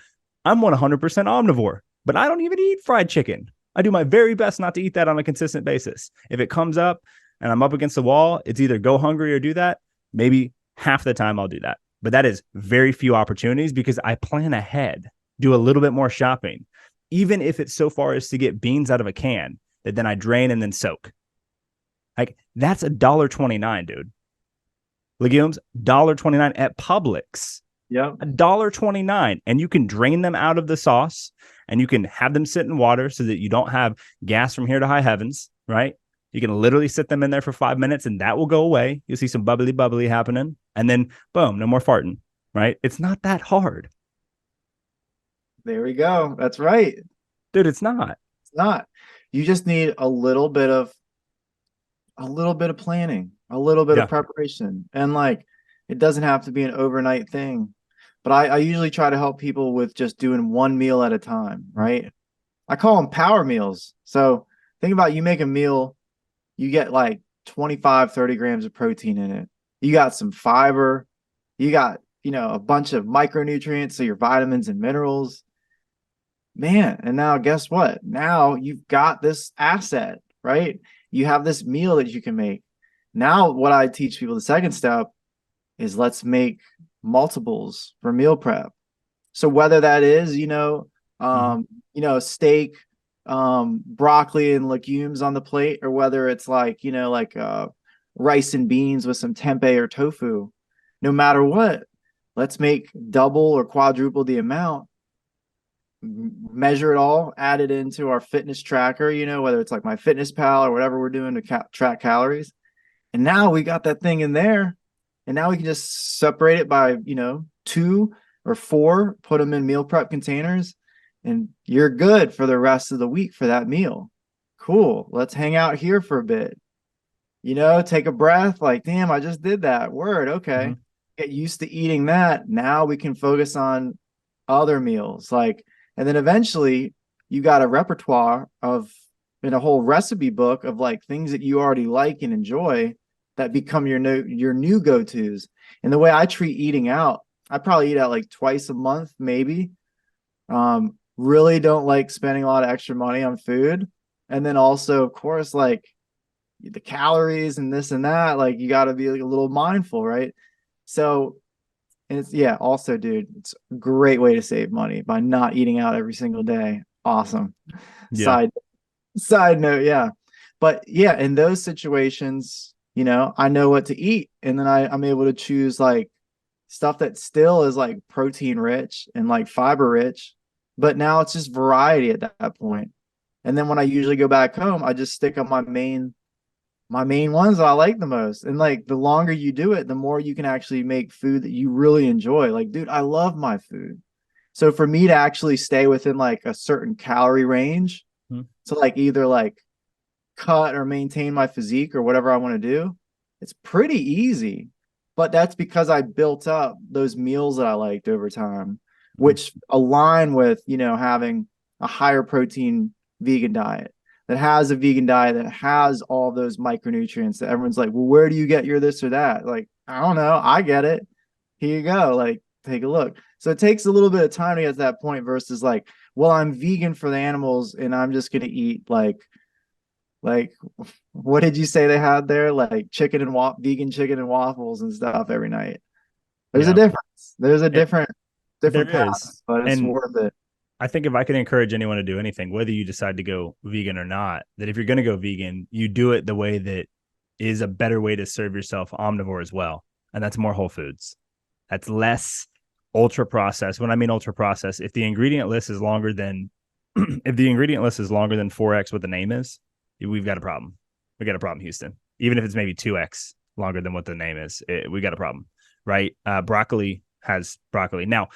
100% omnivore, but I don't even eat fried chicken. I do my very best not to eat that on a consistent basis. If it comes up and I'm up against the wall, it's either go hungry or do that. Maybe half the time I'll do that. But that is very few opportunities because I plan ahead, do a little bit more shopping, even if it's so far as to get beans out of a can that then I drain and then soak. Like that's $1.29, dude. Legumes, $1.29 at Publix. Yep. $1.29. And you can drain them out of the sauce and you can have them sit in water so that you don't have gas from here to high heavens, right? You can literally sit them in there for 5 minutes and that will go away. You'll see some bubbly, bubbly happening. And then boom, no more farting, right? It's not that hard. There we go. That's right. Dude, it's not. It's not. You just need a little bit of planning, a little bit of Yeah. preparation. And like it doesn't have to be an overnight thing. But I usually try to help people with just doing one meal at a time, right? I call them power meals. So think about you make a meal you get like 25, 30 grams of protein in it. You got some fiber, you got, a bunch of micronutrients, so your vitamins and minerals. Man, and now guess what? Now you've got this asset, right? You have this meal that you can make. Now, what I teach people, the second step is let's make multiples for meal prep. So whether that is, Mm-hmm. steak, broccoli and legumes on the plate, or whether it's like, rice and beans with some tempeh or tofu, no matter what, let's make double or quadruple the amount, measure it all, add it into our fitness tracker, whether it's like my fitness pal or whatever we're doing to track calories. And now we got that thing in there. And now we can just separate it by, 2 or 4, put them in meal prep containers, and you're good for the rest of the week for that meal. Cool. Let's hang out here for a bit. Take a breath, like, damn, I just did that. Word. Mm-hmm. Okay. Get used to eating that. Now we can focus on other meals. Like, and then eventually you got a repertoire of, in a whole recipe book of like things that you already like and enjoy that become your new go-tos. And the way I treat eating out, I probably eat out like twice a month, maybe. Really don't like spending a lot of extra money on food. And then also, of course, like the calories and this and that, like you got to be like a little mindful, right? So, and it's, yeah, also, dude, it's a great way to save money by not eating out every single day. Awesome. Yeah. Side note, yeah. But yeah, in those situations, I know what to eat. And then I'm able to choose like stuff that still is like protein rich and like fiber rich. But now it's just variety at that point. And then when I usually go back home, I just stick on my main ones that I like the most. And like the longer you do it, the more you can actually make food that you really enjoy. Like, dude, I love my food. So for me to actually stay within like a certain calorie range, Mm-hmm. to like either like cut or maintain my physique or whatever I want to do, it's pretty easy. But that's because I built up those meals that I liked over time, which align with, having a higher protein vegan diet that has a vegan diet that has all those micronutrients that everyone's like, well, where do you get your this or that? Like, I don't know. I get it. Here you go. Like, take a look. So it takes a little bit of time to get to that point versus like, well, I'm vegan for the animals and I'm just going to eat like what did you say they had there? Like vegan chicken and waffles and stuff every night. There's a Yeah. difference. There's a It, there different path, is. but it's And worth it. I think if I could encourage anyone to do anything, whether you decide to go vegan or not, that if you're going to go vegan, you do it the way that is a better way to serve yourself omnivore as well. And that's more whole foods. That's less ultra processed. When I mean ultra processed, if the ingredient list is longer than if the ingredient list is longer than 4x what the name is, we've got a problem. We got a problem, Houston. Even if it's maybe 2x longer than what the name is, we got a problem, right? Broccoli has broccoli. Now,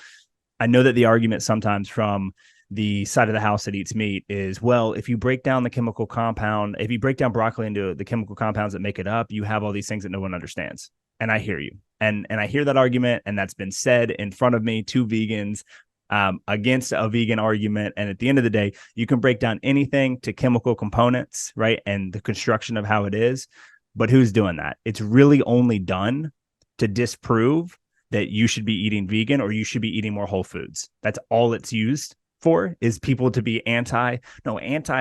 I know that the argument sometimes from the side of the house that eats meat is, well, if you break down the chemical compound, if you break down broccoli into the chemical compounds that make it up, you have all these things that no one understands. And I hear you. And I hear that argument, and that's been said in front of me to vegans against a vegan argument. And at the end of the day, you can break down anything to chemical components, right? And the construction of how it is. But who's doing that? It's really only done to disprove that you should be eating vegan or you should be eating more whole foods. That's all it's used for, is people to be anti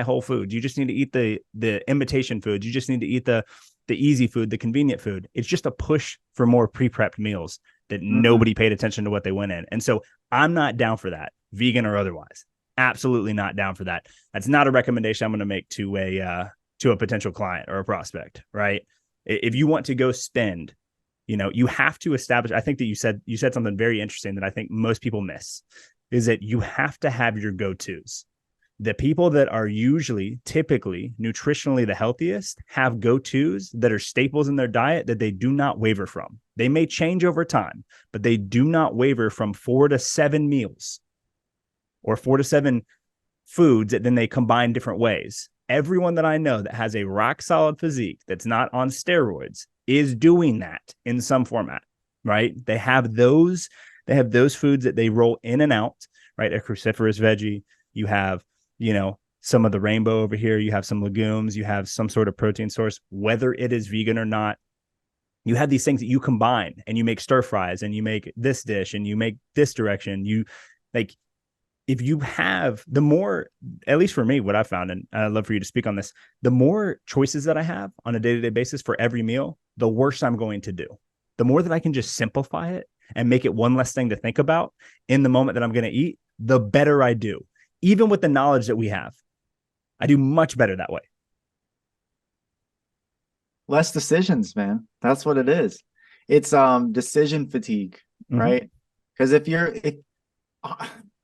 whole foods. You just need to eat the imitation foods. You just need to eat the easy food, the convenient food. It's just a push for more pre-prepped meals that Mm-hmm. nobody paid attention to what they went in. And so I'm not down for that, vegan or otherwise. Absolutely not down for that. That's not a recommendation I'm going to make to a potential client or a prospect, right? If you want to go spend, you have to establish. I think that you said something very interesting that I think most people miss, is that you have to have your go-tos. The people that are typically nutritionally the healthiest have go-tos that are staples in their diet that they do not waver from. They may change over time, but they do not waver from 4 to 7 meals or 4 to 7 foods that then they combine different ways. Everyone that I know that has a rock solid physique that's not on steroids is doing that in some format, right? They have those foods that they roll in and out, right? A cruciferous veggie. You have, some of the rainbow over here, you have some legumes, you have some sort of protein source, whether it is vegan or not. You have these things that you combine and you make stir fries and you make this dish and you make this direction. You like, if you have the more, at least for me, what I found, and I'd love for you to speak on this, the more choices that I have on a day-to-day basis for every meal, the worse I'm going to do. The more that I can just simplify it and make it one less thing to think about in the moment that I'm going to eat, the better I do. Even with the knowledge that we have, I do much better that way. Less decisions, man. That's what it is. It's decision fatigue, right? Because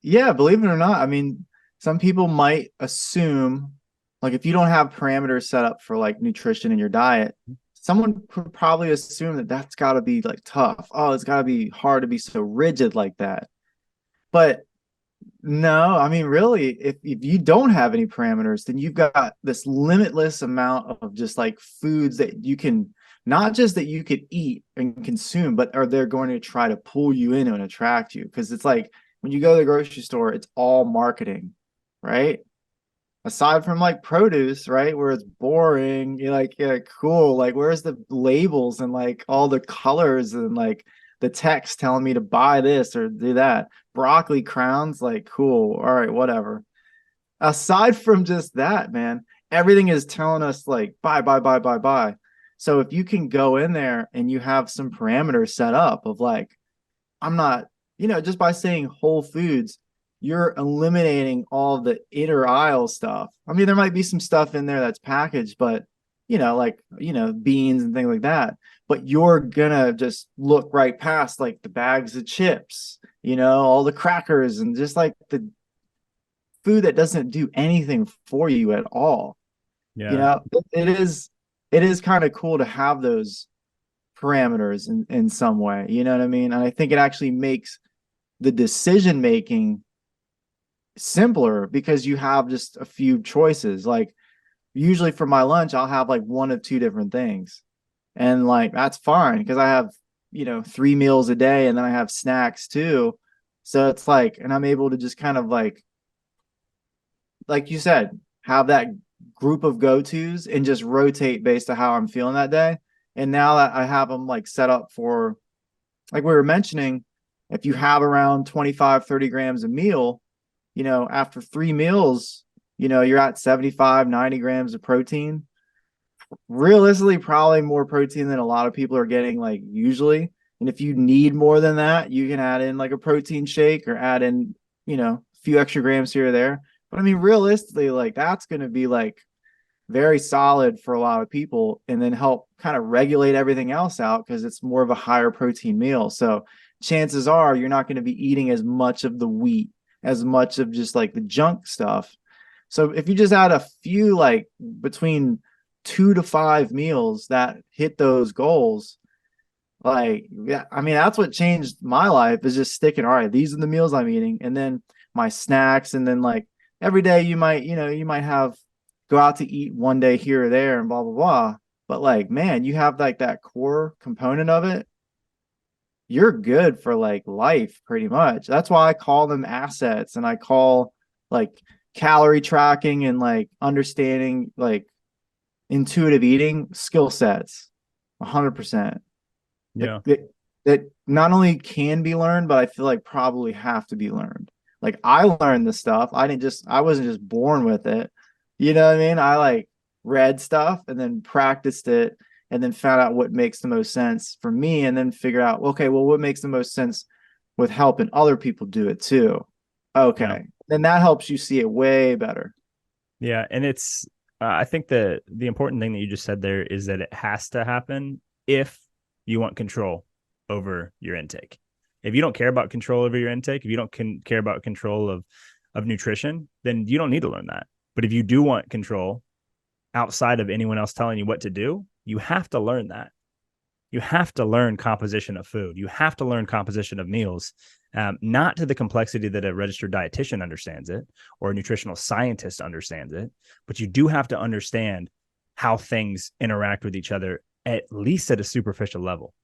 yeah, believe it or not, I mean, some people might assume, like, if you don't have parameters set up for like nutrition in your diet, someone could probably assume that that's got to be like tough. Oh, it's got to be hard to be so rigid like that. But no, I mean, really, if you don't have any parameters, then you've got this limitless amount of just like foods that you can, not just that you could eat and consume, but are they going to try to pull you in and attract you? Because it's like when you go to the grocery store, it's all marketing, right? Aside from like produce, right, where it's boring, you're like, yeah, cool. Like, where's the labels and like all the colors and like the text telling me to buy this or do that? Broccoli crowns, like, cool. All right, whatever. Aside from just that, man, everything is telling us like buy, buy, buy, buy, buy. So if you can go in there and you have some parameters set up of like, I'm not, just by saying whole foods, you're eliminating all the inner aisle stuff. I mean, there might be some stuff in there that's packaged, but like, beans and things like that. But you're gonna just look right past like the bags of chips, all the crackers and just like the food that doesn't do anything for you at all. Yeah. It is kind of cool to have those parameters in some way. You know what I mean? And I think it actually makes the decision making simpler because you have just a few choices. Like usually for my lunch, I'll have like one of two different things. And like that's fine because I have, 3 meals a day and then I have snacks too. So it's like, and I'm able to just kind of like you said, have that group of go-tos and just rotate based on how I'm feeling that day. And now that I have them like set up for, like we were mentioning, if you have around 25, 30 grams a meal, after 3 meals, you're at 75, 90 grams of protein. Realistically, probably more protein than a lot of people are getting like usually. And if you need more than that, you can add in like a protein shake or add in, a few extra grams here or there. But I mean, realistically, like that's going to be like very solid for a lot of people and then help kind of regulate everything else out because it's more of a higher protein meal. So chances are you're not going to be eating as much of the wheat, as much of just like the junk stuff. So if you just add a few, like between 2 to 5 meals that hit those goals, like, yeah, I mean, that's what changed my life is just sticking, all right, these are the meals I'm eating. And then my snacks. And then like every day you might have go out to eat one day here or there and blah, blah, blah. But like, man, you have like that core component of it. You're good for like life pretty much. That's why I call them assets and I call like calorie tracking and like understanding like intuitive eating skill sets 100%. Yeah. That not only can be learned, but I feel like probably have to be learned. Like I learned the stuff. I wasn't just born with it. You know what I mean? I like read stuff and then practiced it and then found out what makes the most sense for me and then figure out, okay, well, what makes the most sense with helping other people do it too. Okay. Yeah. Then that helps you see it way better. Yeah. And it's, I think the important thing that you just said there is that it has to happen if you want control over your intake. If you don't care about control over your intake, if you don't care about control of nutrition, then you don't need to learn that. But if you do want control outside of anyone else telling you what to do, you have to learn that. You have to learn composition of food. You have to learn composition of meals, not to the complexity that a registered dietitian understands it or a nutritional scientist understands it, but you do have to understand how things interact with each other, at least at a superficial level,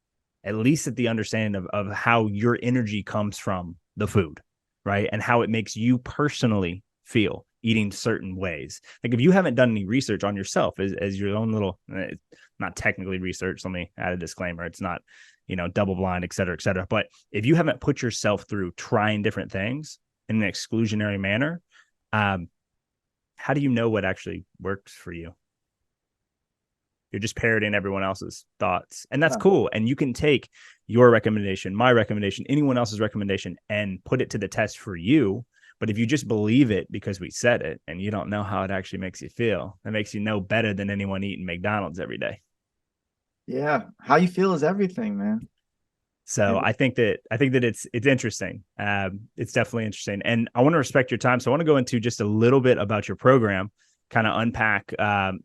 at least at the understanding of how your energy comes from the food, right? And how it makes you personally feel eating certain ways. Like if you haven't done any research on yourself as your own little, not technically research, let me add a disclaimer, it's not, double blind, et cetera, et cetera. But if you haven't put yourself through trying different things in an exclusionary manner, how do you know what actually works for you? You're just parroting everyone else's thoughts. And that's cool. And you can take your recommendation, my recommendation, anyone else's recommendation, and put it to the test for you. But if you just believe it because we said it and you don't know how it actually makes you feel, it makes you know better than anyone eating McDonald's every day. Yeah. How you feel is everything, man. So I think that it's interesting. It's definitely interesting. And I want to respect your time. So I want to go into just a little bit about your program, kind of unpack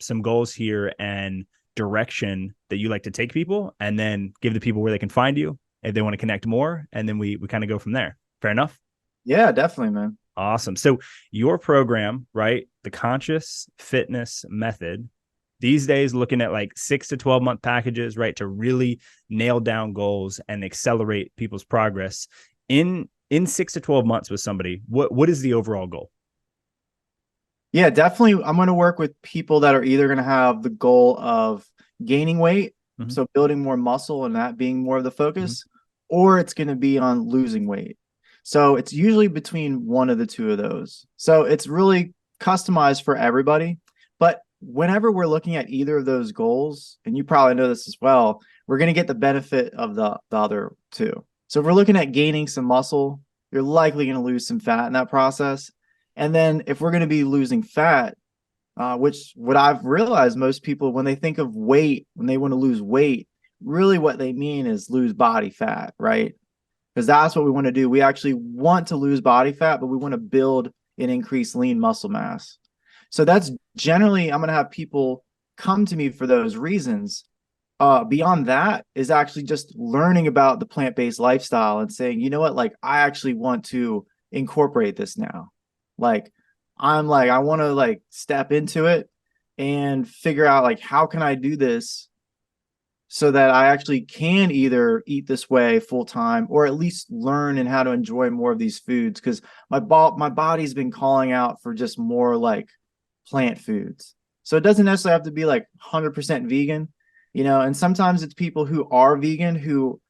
some goals here and direction that you like to take people, and then give the people where they can find you if they want to connect more. And then we kind of go from there. Fair enough? Yeah, definitely, man. Awesome. So your program, right? The Conscious Fitness Method, these days looking at like 6 to 12 month packages, right? To really nail down goals and accelerate people's progress in 6 to 12 months with somebody. What is the overall goal? Yeah, definitely. I'm going to work with people that are either going to have the goal of gaining weight, so building more muscle and that being more of the focus, or it's going to be on losing weight. So it's usually between one of the two of those. So it's really customized for everybody. But whenever we're looking at either of those goals, and you probably know this as well, we're going to get the benefit of the other two. So if we're looking at gaining some muscle, you're likely going to lose some fat in that process. And then if we're going to be losing fat, which what I've realized most people, when they think of weight, when they want to lose weight, really what they mean is lose body fat, right? Because that's what we want to do. We actually want to lose body fat, but we want to build and increase lean muscle mass. So that's generally, I'm going to have people come to me for those reasons. Beyond that is actually just learning about the plant-based lifestyle and saying, you know what, like I actually want to incorporate this now. Like I want to like step into it and figure out like how can I do this so that I actually can either eat this way full time or at least learn and how to enjoy more of these foods, because my body's been calling out for just more like plant foods. So it doesn't necessarily have to be like 100% vegan, and sometimes it's people who are vegan who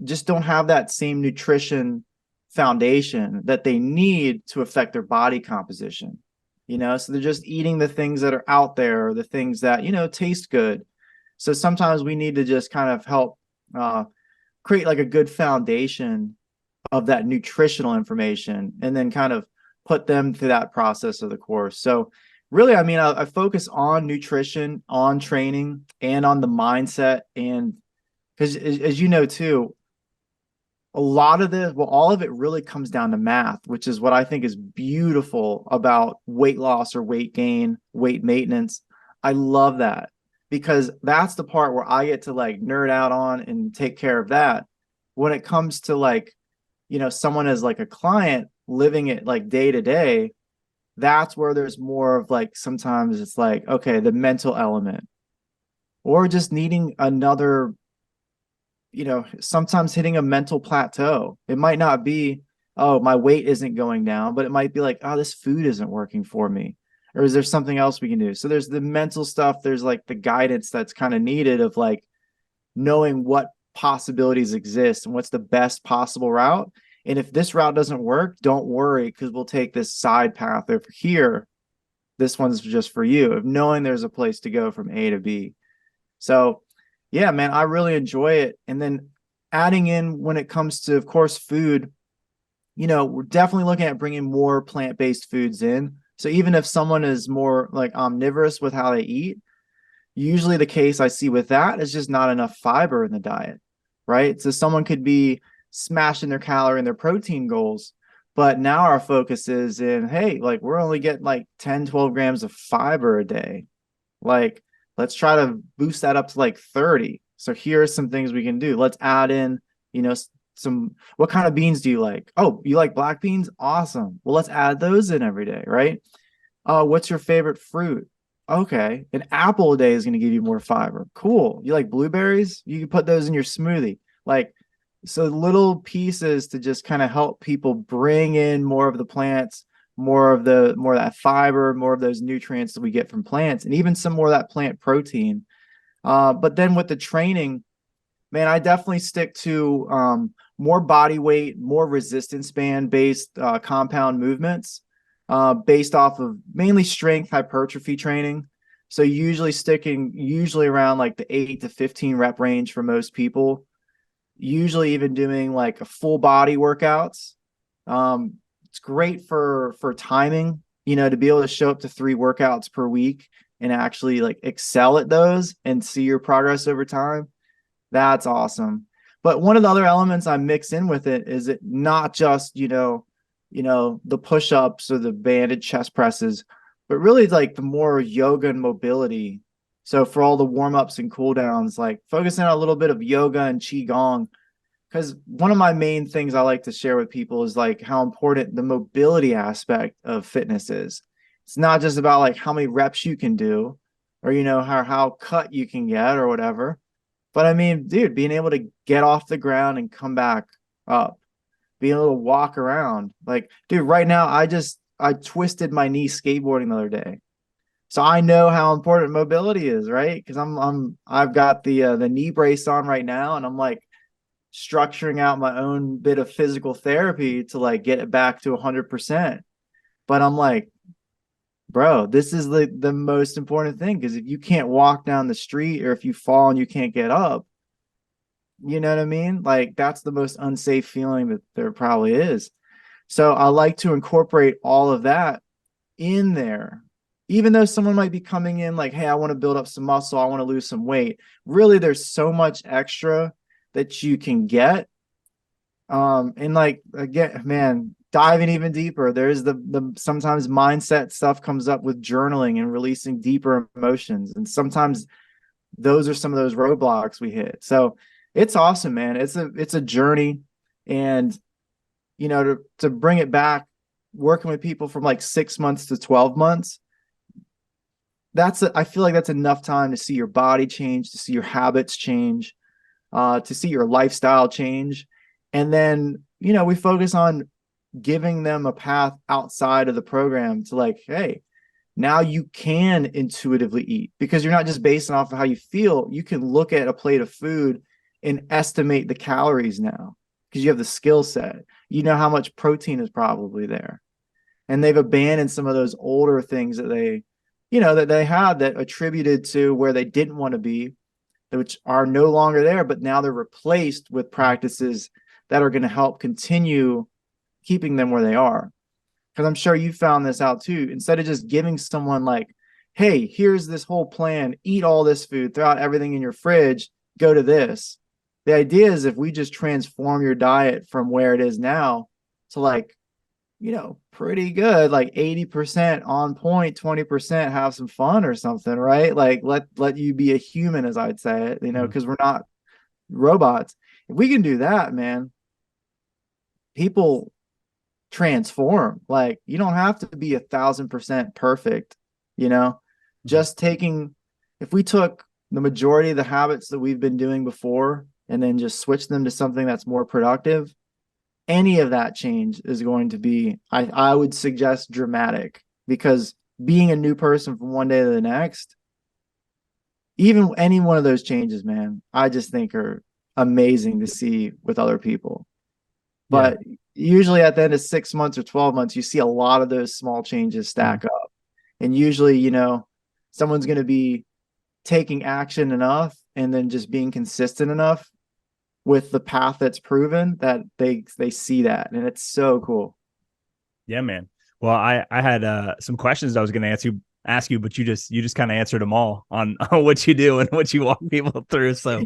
just don't have that same nutrition foundation that they need to affect their body composition. So they're just eating the things that are out there, or the things that taste good. So sometimes we need to just kind of help create like a good foundation of that nutritional information, and then kind of put them through that process of the course. So really, I mean, I focus on nutrition, on training, and on the mindset. And because as you know too, a lot of this, well, all of it really comes down to math, which is what I think is beautiful about weight loss or weight gain, weight maintenance. I love that, because that's the part where I get to like nerd out on and take care of that. When it comes to like, someone as like a client living it like day to day, that's where there's more of like, sometimes it's like, okay, the mental element, or just needing another, sometimes hitting a mental plateau. It might not be, oh, my weight isn't going down, but it might be like, oh, this food isn't working for me. Or is there something else we can do? So there's the mental stuff. There's like the guidance that's kind of needed of like knowing what possibilities exist and what's the best possible route. And if this route doesn't work, don't worry, because we'll take this side path over here. This one's just for you, of knowing there's a place to go from A to B. So yeah, man, I really enjoy it. And then adding in, when it comes to, of course, food, we're definitely looking at bringing more plant-based foods in. So even if someone is more like omnivorous with how they eat, usually the case I see with that is just not enough fiber in the diet, right? So someone could be smashing their calorie and their protein goals, but now our focus is in, hey, like we're only getting like 10, 12 grams of fiber a day. Like, let's try to boost that up to like 30. So here are some things we can do. Let's add in, what kind of beans do you like? Oh, you like black beans? Awesome. Well, let's add those in every day, right? What's your favorite fruit? Okay, an apple a day is going to give you more fiber. Cool. You like blueberries? You can put those in your smoothie. Like, so little pieces to just kind of help people bring in more of the plants, more of that fiber, more of those nutrients that we get from plants, and even some more of that plant protein. But then with the training, man, I definitely stick to more body weight, more resistance band based compound movements based off of mainly strength hypertrophy training. So usually around like the 8 to 15 rep range for most people, usually even doing like a full body workouts. It's great for timing, to be able to show up to 3 workouts per week and actually like excel at those and see your progress over time. That's awesome. But one of the other elements I mix in with it is it not just, the push-ups or the banded chest presses, but really like the more yoga and mobility. So for all the warm-ups and cool downs, like focusing on a little bit of yoga and qigong. Because one of my main things I like to share with people is like how important the mobility aspect of fitness is. It's not just about like how many reps you can do or how cut you can get or whatever. But I mean, dude, being able to get off the ground and come back up, being able to walk around. Like, dude, right now I twisted my knee skateboarding the other day. So I know how important mobility is, right? Because I've got the knee brace on right now, and I'm like structuring out my own bit of physical therapy to like get it back to 100%. But I'm like, bro, this is the most important thing, because if you can't walk down the street or if you fall and you can't get up, you know what I mean? Like that's the most unsafe feeling that there probably is. So I like to incorporate all of that in there. Even though someone might be coming in like, hey, I want to build up some muscle, I want to lose some weight. Really, there's so much extra that you can get. And like again, man, diving even deeper, there's the sometimes mindset stuff comes up with journaling and releasing deeper emotions. And sometimes those are some of those roadblocks we hit. So it's awesome, man. It's a journey. And to bring it back, working with people from like 6 months to 12 months, I feel like that's enough time to see your body change, to see your habits change, to see your lifestyle change. And then, we focus on giving them a path outside of the program to like, hey, now you can intuitively eat, because you're not just basing off of how you feel. You can look at a plate of food and estimate the calories now because you have the skill set. You know how much protein is probably there. And they've abandoned some of those older things that they had that attributed to where they didn't want to be, which are no longer there, but now they're replaced with practices that are going to help continue keeping them where they are. Because I'm sure you found this out too. Instead of just giving someone like, hey, here's this whole plan, eat all this food, throw out everything in your fridge, go to this. The idea is if we just transform your diet from where it is now to like, pretty good, like 80% on point, 20% have some fun or something, right? Like let you be a human, as I'd say it, because we're not robots. If we can do that, man, people transform. Like you don't have to be 1,000% perfect, just taking, if we took the majority of the habits that we've been doing before and then just switch them to something that's more productive, any of that change is going to be, I would suggest, dramatic. Because being a new person from one day to the next, even any one of those changes, man, I just think are amazing to see with other people. But usually at the end of 6 months or 12 months, you see a lot of those small changes stack up. And usually, someone's going to be taking action enough and then just being consistent enough with the path that's proven that they see that. And it's so cool. Yeah, man. Well, I had some questions I was going to ask you, but you just kind of answered them all on what you do and what you walk people through. So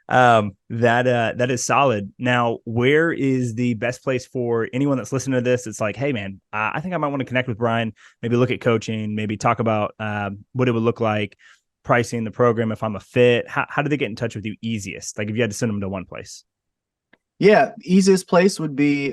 that is solid. Now, where is the best place for anyone that's listening to this? It's like, hey, man, I think I might want to connect with Bryan, maybe look at coaching, maybe talk about what it would look like, pricing the program if I'm a fit. How do they get in touch with you easiest? Like if you had to send them to one place. Yeah, easiest place would be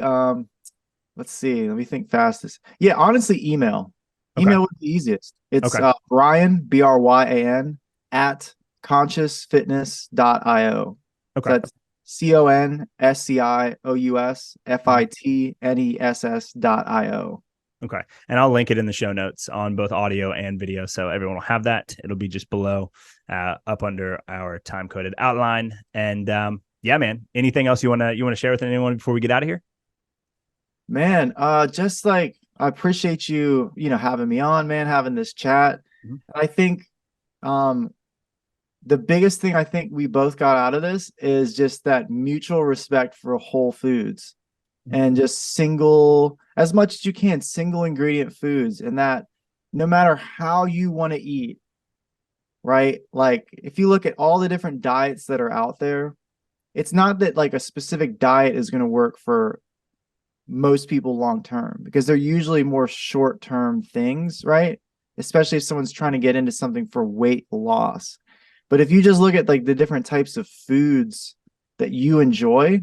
let's see, let me think fastest. Yeah, honestly, email. Okay. Email would be easiest. It's okay. Bryan, Bryan, at consciousfitness.io. Okay. So that's CONSCIOUSFITNESS.io. Okay. And I'll link it in the show notes on both audio and video. So everyone will have that. It'll be just below, up under our time coded outline. And yeah, man, anything else you want to share with anyone before we get out of here? Man, just like I appreciate you, having me on, man, having this chat. Mm-hmm. I think um the biggest thing I think we both got out of this is just that mutual respect for whole foods and just as much as you can, single ingredient foods, and that no matter how you want to eat, right? Like if you look at all the different diets that are out there, it's not that like a specific diet is going to work for most people long term because they're usually more short term things, right? Especially if someone's trying to get into something for weight loss. But if you just look at like the different types of foods that you enjoy,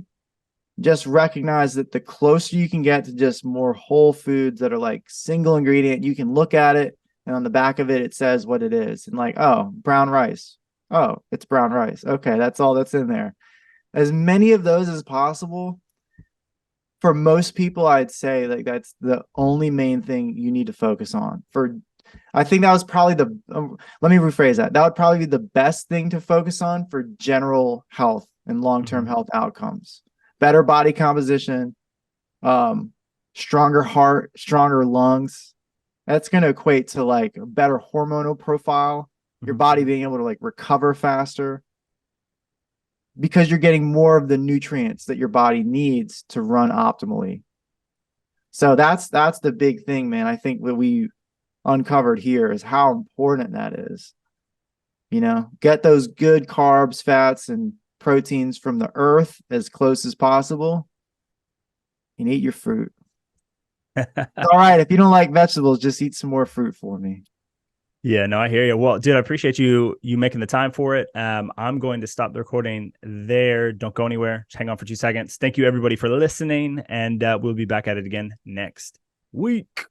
just recognize that the closer you can get to just more whole foods that are like single ingredient, you can look at it and on the back of it, it says what it is. And like, oh, brown rice. Oh, it's brown rice. Okay, that's all that's in there. As many of those as possible. For most people, I'd say like that's the only main thing you need to focus on. I think that was probably let me rephrase that. That would probably be the best thing to focus on for general health and long-term health outcomes. Better body composition, um, stronger heart, stronger lungs. That's going to equate to like a better hormonal profile, your body being able to like recover faster because you're getting more of the nutrients that your body needs to run optimally. So that's the big thing, man. I think that we uncovered here is how important that is. Get those good carbs, fats, and proteins from the earth as close as possible and eat your fruit. All right. If you don't like vegetables, just eat some more fruit for me. Yeah, no, I hear you. Well, dude, I appreciate you making the time for it. I'm going to stop the recording there. Don't go anywhere. Just hang on for 2 seconds. Thank you, everybody, for listening, and we'll be back at it again next week.